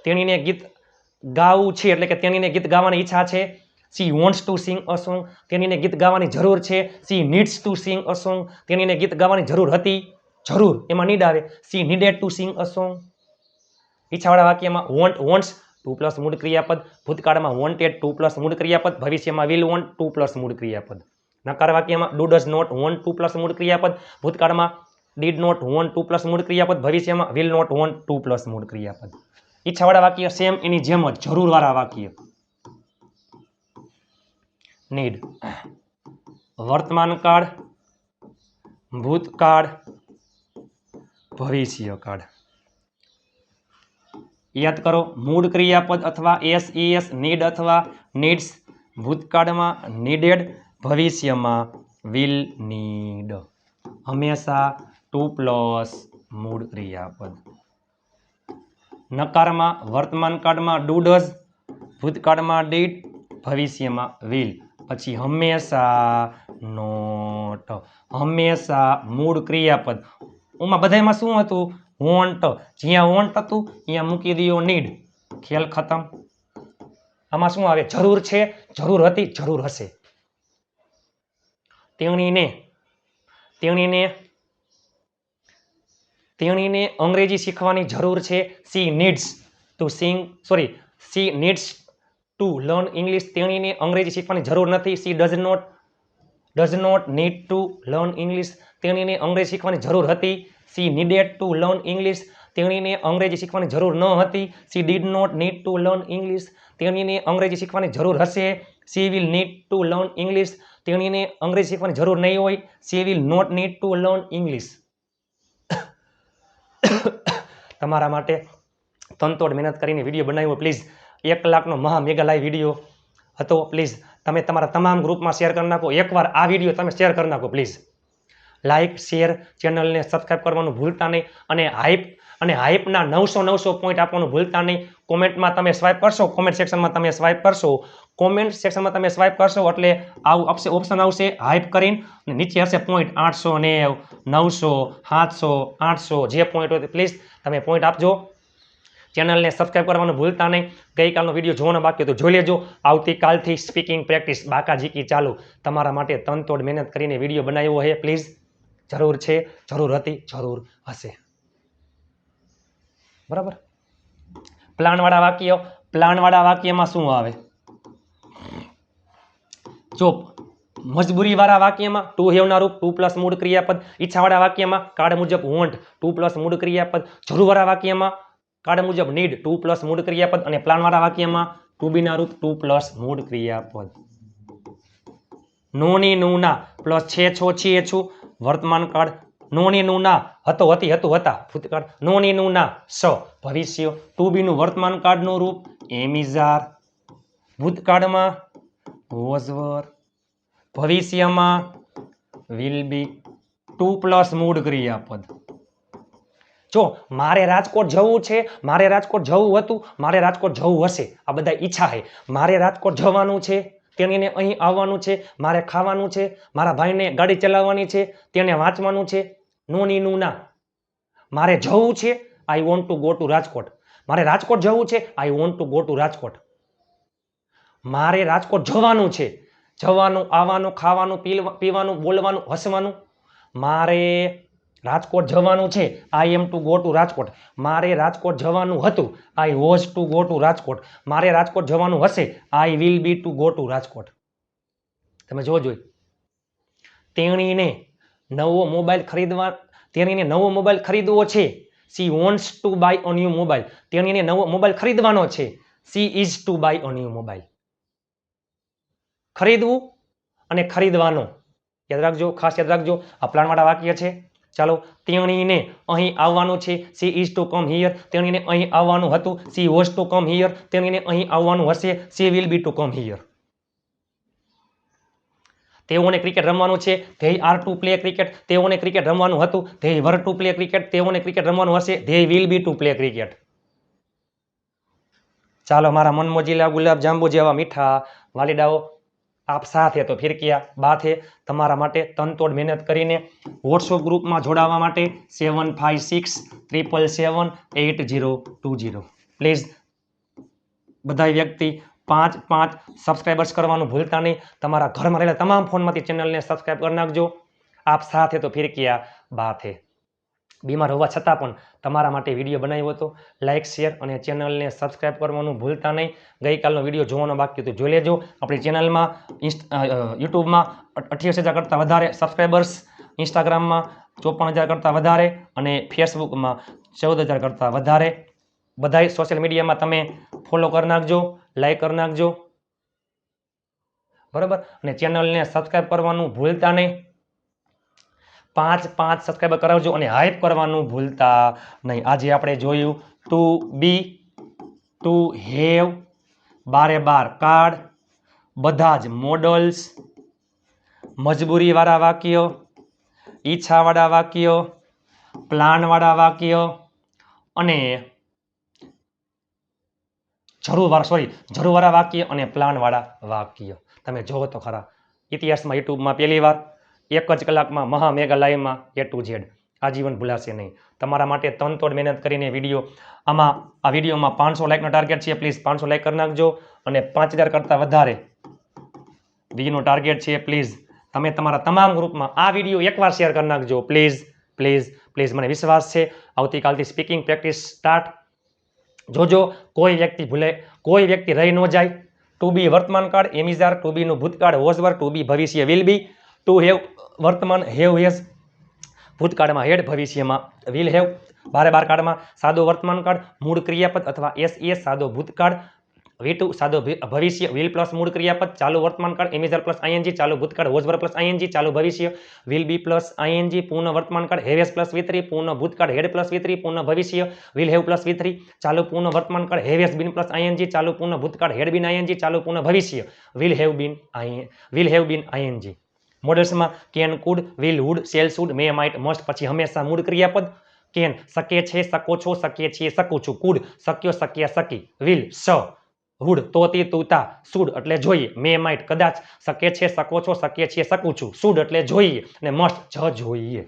તેણીને ગીત ગાવું છે એટલે કે તેણીને ગીત ગાવાની ઈચ્છા છે. She wants to sing a song. તેણીને ગીત ગાવાની જરૂર છે. She needs to sing a song. તેણીને ગીત ગાવાની જરૂર હતી. જરૂર એમાં નીડ આવે. She needed to sing a song. ઈચ્છાવાળા વાક્યમાં વોન્ટ, વોન્ટ્સ ટુ પ્લસ મૂળ ક્રિયાપદ. ભૂતકાળમાં વોન્ટેડ ટુ પ્લસ મૂળ ક્રિયાપદ. ભવિષ્યમાં વિલ વોન્ટ ટુ પ્લસ મૂળ ક્રિયાપદ. નકાર વાક્યમાં do does not want to plus મૂળ ક્રિયાપદ. ભૂતકાળમાં did not want to plus મૂળ ક્રિયાપદ. ભવિષ્યમાં will not want to plus મૂળ ક્રિયાપદ. ઈચ્છાવાળા વાક્ય સેમ એની જેમ જ જરૂરવાળા વાક્ય. નીડ. વર્તમાનકાળ, ભૂતકાળ, ભવિષ્યકાળ. યાદ કરો, મૂળ ક્રિયાપદ અથવા એસ નીડ અથવા નીડ્સ. ભૂતકાળમાં નીડેડ, ભવિષ્યમાં વિલ નીડ. હંમેશા ટુ પ્લસ મૂળ ક્રિયાપદ. નકારમાં વર્તમાન કાળમાં ડુ ડઝ, ભૂતકાળમાં ડીડ, ભવિષ્યમાં વિલ. પછી હંમેશા નોટ. હંમેશા મૂળ ક્રિયાપદ. ઓમાં બધામાં શું હતું? વોન્ટ. જ્યાં વોન્ટ હતું ત્યાં મૂકી દો નીડ. ખેલ ખતમ. આમાં શું આવે? જરૂર છે, જરૂર હતી, જરૂર હશે. તેણીને અંગ્રેજી શીખવાની જરૂર છે. She needs to she needs to learn English. તેણીને અંગ્રેજી શીખવાની જરૂર નથી. She does not need to learn English. તેણીને અંગ્રેજી શીખવાની જરૂર હતી. She needed to learn English. તેણીને અંગ્રેજી શીખવાની જરૂર ન હતી. She did not need to learn English. તેણીને અંગ્રેજી શીખવાની જરૂર હશે. She will need to learn English. તેણીને અંગ્રેજી શીખવાની જરૂર નહીં હોય. She will not need to learn English. તમારા માટે તનતોડ મહેનત કરીને વિડીયો બનાવ્યો. પ્લીઝ 1 કલાકનો મહા મેગા લાઈવ વિડીયો હતો. પ્લીઝ તમે તમારા તમામ ગ્રુપમાં શેર કરી નાખો. એકવાર આ વિડીયો તમે શેર કરી નાખો પ્લીઝ. લાઈક, શેર, ચેનલને સબસ્ક્રાઈબ કરવાનું ભૂલતા નહીં. અને હાઈપના 900 પોઈન્ટ આપવાનું ભૂલતા નહીં. કોમેન્ટમાં તમે સ્વાઇપ કરશો, કોમેન્ટ સેક્શનમાં તમે સ્વાઇપ કરશો એટલે આવું ઓપ્શન આવશે હાઈપ કરીને. નીચે હશે પોઈન્ટ 890, 900, 700, 800 જે પોઈન્ટ હોય પ્લીઝ તમે પોઈન્ટ આપજો. ચેનલને સબસ્ક્રાઈબ કરવાનું ભૂલતા નહીં. ગઈકાલનો વિડીયો જોવાનો બાકી તો જોઈ લેજો. આવતીકાલથી સ્પીકિંગ પ્રેક્ટિસ બાકાજીકી ચાલુ. તમારા માટે તનતોડ મહેનત કરીને વિડીયો બનાવ્યો છે. પ્લીઝ જરૂર છે, જરૂર હતી, જરૂર હશે. બરાબર. પ્લાનવાળા વાક્યમાં શું આવે? જો મજબૂરીવાળા વાક્યમાં ટુ હેવના રૂપ ટુ પ્લસ મૂળ ક્રિયાપદ. ઈચ્છાવાળા વાક્યમાં કાર્ડ મુજબ વોન્ટ ટુ પ્લસ મૂળ ક્રિયાપદ. જરૂરવાળા વાક્યમાં કાર્ડ મુજબ નીડ ટુ પ્લસ મૂળ ક્રિયાપદ. અને પ્લાનવાળા વાક્યમાં ટુ બીના રૂપ ટુ પ્લસ મૂળ ક્રિયાપદ. નોની નુના પ્લસ છે છો છીએ છું વર્તમાન કાળ. નોની નુના હતો હતી હતું હતા ભૂતકાળ. નોની નુના સ ભવિષ્ય. ટુ બીનું વર્તમાન કાળનું રૂપ એમિઝાર. ભૂતકાળમાં વોઝ વર. ભવિષ્યમાં વિલ બી. ટુ પ્લસ મૂળ ક્રિયાપદ. જો મારે રાજકોટ જવું છે, મારે રાજકોટ જવું હતું, મારે રાજકોટ જવું હશે, આ બધા ઈચ્છા છે. મારે રાજકોટ જવાનું છે, તેણીને અહીં આવવાનું છે, મારે ખાવાનું છે, મારા ભાઈને ગાડી ચલાવવાની છે, તેને વાંચવાનું છે. નોની નું ના. મારે જવું છે, I want to go to Rajkot. મારે રાજકોટ જવું છે, I want to go to Rajkot. મારે રાજકોટ જવાનું છે, જવાનું, આવવાનું, ખાવાનું, પીવાનું, બોલવાનું, હસવાનું. મારે રાજકોટ જવાનું છે, I am to go to Rajkot. મારે રાજકોટ જવાનું હતું, I was to go to Rajkot. મારે રાજકોટ જવાનું હશે, I will be to go to Rajkot. તમે જોજો, તેણીને નવો મોબાઈલ ખરીદવો છે. She wants to buy a new mobile. તેણીને નવો મોબાઈલ ખરીદવાનો છે. She is to buy a new mobile. ખરીદવું અને ખરીદવાનો યાદ રાખજો, ખાસ યાદ રાખજો. આ પ્લાનવાળા વાક્ય છે. ચાલો, તેણીને અહીં આવવાનું છે, she is to come here. તેણીને અહીં આવવાનું હતું, she was to come here. તેણીને અહીં આવવાનું હશે, she will be to come here. તેઓને ક્રિકેટ રમવાનું છે, they are to play cricket. તેઓને ક્રિકેટ રમવાનું હતું, they were to play cricket. તેઓને ક્રિકેટ રમવાનું હશે, they will be to play cricket. ચાલો મારા મનમોજીલા ગુલાબ જાંબુ જેવા મીઠા વાલીડાઓ, આપ સાથે તો ફિર કિયા બાત હે. તમારા માટે તનતોડ મહેનત કરીને વોટ્સઅપ ગ્રુપમાં જોડાવા માટે 7567778020. પ્લીઝ બધા વ્યક્તિ 5 સબસ્ક્રાઈબર્સ કરવાનું ભૂલતા નહીં. તમારા ઘરમાં રહેલા તમામ ફોનમાંથી ચેનલને સબસ્ક્રાઈબ કરી નાખજો. આપ સાથે તો ફિર કિયા બાત હે. બીમાર હોવા છતાં પણ તમારા માટે વિડીયો બનાવ્યો હતો. લાઇક, શેર અને ચેનલને સબસ્ક્રાઈબ કરવાનું ભૂલતા નહીં. ગઈકાલનો વિડીયો જોવાનો બાકી હતું, જોઈ લેજો. આપણી ચેનલમાં યુટ્યુબમાં 28,000 કરતાં વધારે સબસ્ક્રાઈબર્સ, ઇન્સ્ટાગ્રામમાં 54,000 કરતાં વધારે અને ફેસબુકમાં 14,000 કરતાં વધારે. બધાય સોશિયલ મીડિયામાં તમે ફોલો કરી નાખજો, લાઈક કરી નાખજો, બરાબર. અને ચેનલને સબસ્ક્રાઈબ કરવાનું ભૂલતા નહીં. 5 સબસ્ક્રાઈબર કરાવજો અને હાઈપ કરવાનું ભૂલતા નહીં. આજે આપણે જોયું to be, to have, 12 card, બધા જ મોડલ્સ, મજબૂરીવાળા વાક્યો, ઈચ્છાવાળા વાક્યો, પ્લાનવાળા વાક્યો અને જરૂરવાળા વાક્ય અને પ્લાનવાળા વાક્ય. તમે જોવો તો ખરા, ઇતિહાસમાં યુટ્યુબમાં પહેલી વાર 1 જ કલાકમાં મહા મેગા લાઈવમાં A to Z. આજીવન ભૂલાશે નહીં. તમારા માટે તનતોડ મહેનત કરીને વિડીયો, આ વિડીયોમાં 500 લાઈકનો ટાર્ગેટ છે. પ્લીઝ 500 લાઈક કરી નાખજો અને 5000 કરતાં વધારે વ્યૂનો ટાર્ગેટ છે. પ્લીઝ તમે તમારા તમામ ગ્રુપમાં આ વિડીયો એકવાર શેર કરી નાખજો. પ્લીઝ મને વિશ્વાસ છે આવતીકાલથી સ્પીકિંગ પ્રેક્ટિસ સ્ટાર્ટ. જોજો કોઈ વ્યક્તિ રહી ન જાય. ટુ બી વર્તમાન કાળ, એમ ઇઝ આર. ટુ બી નું ભૂતકાળ વોઝ વર. ટુ બી ભવિષ્ય વિલ બી. ટુ હેવ વર્તમાન, હેવ હેઝ ભૂતકાળમાં, હેડ ભવિષ્યમાં, વિલ હેવ. 12 કાળમાં સાદો વર્તમાન કાળ, મૂળ ક્રિયાપદ અથવા એસ સાદો ભૂતકાળ, V2 સાદો ભવિષ્ય, વિલ પ્લસ મૂળ ક્રિયાપદ, ચાલુ વર્તમાન કાળ, એમ ઇઝ આર પ્લસ આઈએનજી, ચાલુ ભૂતકાળ, વોઝ વર પ્લસ આઈએનજી, ચાલુ ભવિષ્ય, વિલ બી પ્લસ આઈએનજી, પૂર્ણ વર્તમાન કાળ, હેવ એસ પ્લસ V3, પૂર્ણ ભૂતકાળ, હેડ પ્લસ V3, પૂર્ણ ભવિષ્ય, વિલ હેવ પ્લસ V3, ચાલુ પૂર્ણ વર્તમાન કાળ, have S been plus ING, ચાલુ પૂર્ણ ભૂતકાળ, હેડ બીન આઈએનજી, ચાલુ પૂર્ણ ભવિષ્ય, વિલ હેવ બીન આઈએનજી. મોડલ્સમાં can, could, will, would, shall, should, may, might, must, પછી હંમેશા મૂળ ક્રિયાપદ. કેન શકે છે, શકો છો, શકીએ છીએ, શકું છું. કુડ શક્યો, શક્યા, શકી. વિલ વુડ તો તી તું તા. શુડ એટલે જોઈએ. મે માઇટ કદાચ. શકે છે, શકો છો, શકીએ છીએ, શકું છું. શુડ એટલે જોઈએ અને મસ્ટ જોઈએ.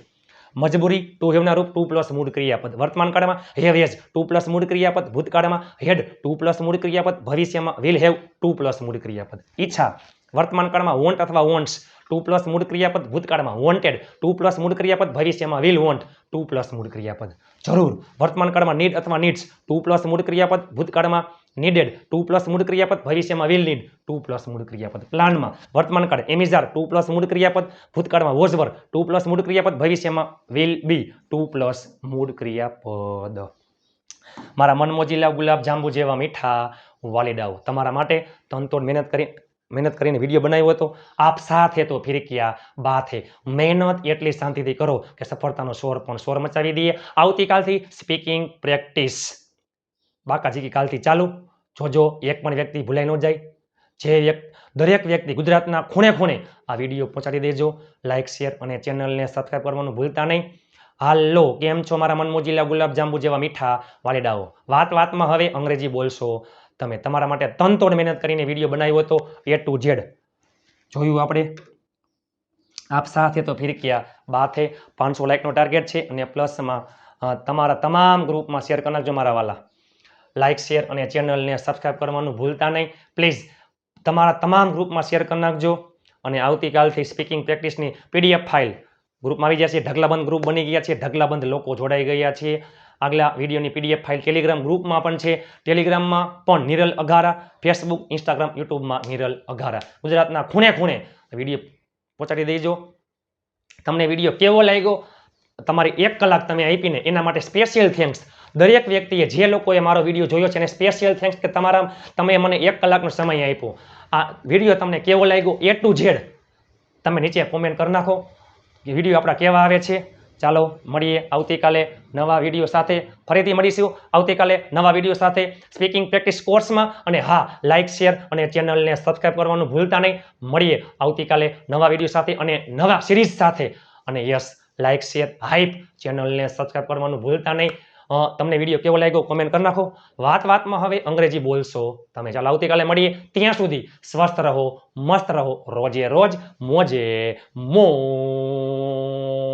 મજબૂરી ટુ હેવના રૂપ 2 પ્લસ મૂળ ક્રિયાપદ. વર્તમાન કાળમાં હેવ હેઝ 2 પ્લસ મૂળ ક્રિયાપદ. ભૂતકાળમાં હેડ 2 પ્લસ મૂળ ક્રિયાપદ. ભવિષ્યમાં વિલ હેવ 2 પ્લસ મૂળ ક્રિયાપદ. ઈચ્છા વર્તમાન કાળમાં વોન્ટ અથવા વોન્ટ્સ 2 પ્લસ મૂળ ક્રિયાપદ. ભૂતકાળમાં વોન્ટેડ 2 પ્લસ મૂળ ક્રિયાપદ. ભવિષ્યમાં વિલ વોન્ટ 2 પ્લસ મૂળ ક્રિયાપદ. જરૂર વર્તમાન કાળમાં નીડ અથવા નીડ્સ 2 પ્લસ મૂળ ક્રિયાપદ. ભૂતકાળમાં નીડેડ 2 પ્લસ મૂળ ક્રિયાપદ. ભવિષ્યમાં વિલ નીડ 2 પ્લસ મૂળ ક્રિયાપદ. પ્લાનમાં વર્તમાન કાળ એમ ઇઝ આર 2 પ્લસ મૂળ ક્રિયાપદ. ભૂતકાળમાં વોઝ વર 2 પ્લસ મૂળ ક્રિયાપદ. ભવિષ્યમાં વિલ બી 2 પ્લસ મૂળ ક્રિયાપદ. મારા મનમોજીલા ગુલાબ જાંબુ જેવા મીઠા વાલીડાઓ, તમારા માટે તનતોડ મહેનત કરીને વિડીયો બનાવ્યો હતો. આપ સાથે તો ફિર કિયા બાત હે. મહેનત એટલી શાંતિથી કરો કે સફળતાનો શોર મચાવી દઈએ. આવતીકાલથી સ્પીકિંગ પ્રેક્ટિસ બાકાજી કાલથી ચાલુ. જોજો એક પણ વ્યક્તિ ભૂલાઈ ન જાય. દરેક વ્યક્તિ ગુજરાતના ખૂણે ખૂણે આ વિડીયો પહોંચાડી દેજો. લાઇક, શેર અને ચેનલને સબસ્ક્રાઈબ કરવાનું ભૂલતા નહીં. હાલો, કેમ છો મારા મનમોજીલા ગુલાબ જાંબુ જેવા મીઠા વાલીડાઓ? વાતમાં હવે અંગ્રેજી બોલશો તમે. તમારા માટે તનતોડ મહેનત કરીને વિડીયો બનાવ્યો હતો. A to Z જોયું આપણે. આપ સાથે તો ફિર કિયા બાત હે. 500 લાઈકનો ટાર્ગેટ છે અને પ્લસમાં તમારા તમામ ગ્રુપમાં શેર કરી નાખજો મારા વાલા. લાઇક, શેર અને ચેનલને સબસ્ક્રાઈબ કરવાનું ભૂલતા નહીં. પ્લીઝ તમારા તમામ ગ્રુપમાં શેર કરી નાખજો. અને આવતીકાલથી સ્પીકિંગ પ્રેક્ટિસની PDF ફાઇલ ગ્રુપમાં આવી જશે. ઢગલાબંધ ગ્રુપ બની ગયા છે, ઢગલાબંધ લોકો જોડાઈ ગયા છે. આગલા વિડીયોની PDF ફાઇલ ટેલિગ્રામ ગ્રુપમાં પણ છે. ટેલિગ્રામમાં પણ નિરલ અઘારા, ફેસબુક, ઇન્સ્ટાગ્રામ, યુટ્યુબમાં નિરલ અઘારા. ગુજરાતના ખૂણે ખૂણે વિડીયો પહોંચાડી દેજો. તમને વિડીયો કેવો લાગ્યો, તમારી 1 કલાક તમે આપીને એના માટે સ્પેશિયલ થેન્ક્સ. દરેક વ્યક્તિએ, જે લોકોએ મારો વિડીયો જોયો છે એને સ્પેશિયલ થેન્ક્સ કે તમે મને 1 કલાકનો સમય આપ્યો. આ વિડીયો તમને કેવો લાગ્યો A to Z તમે નીચે કોમેન્ટ કરી નાખો. વિડીયો આપણા કેવા આવે છે. ચાલો મળીએ આવતીકાલે નવા વિડીયો સાથે. ફરીથી મળીશું આવતીકાલે નવા વિડીયો સાથે સ્પીકિંગ પ્રેક્ટિસ કોર્સમાં. અને હા, લાઇક, શેર અને ચેનલને સબસ્ક્રાઈબ કરવાનું ભૂલતા નહીં. મળીએ આવતીકાલે નવા વિડીયો સાથે અને નવા સિરીઝ સાથે. અને યસ, લાઇક, શેર, હાઈપ, ચેનલને સબસ્ક્રાઈબ કરવાનું ભૂલતા નહીં. તમને વિડીયો કેવો લાગ્યો કોમેન્ટ કરી નાખો. વાતમાં હવે અંગ્રેજી બોલશો તમે. ચાલો આવતીકાલે મળીએ. ત્યાં સુધી સ્વસ્થ રહો, મસ્ત રહો, રોજે રોજ મોજે મોજ.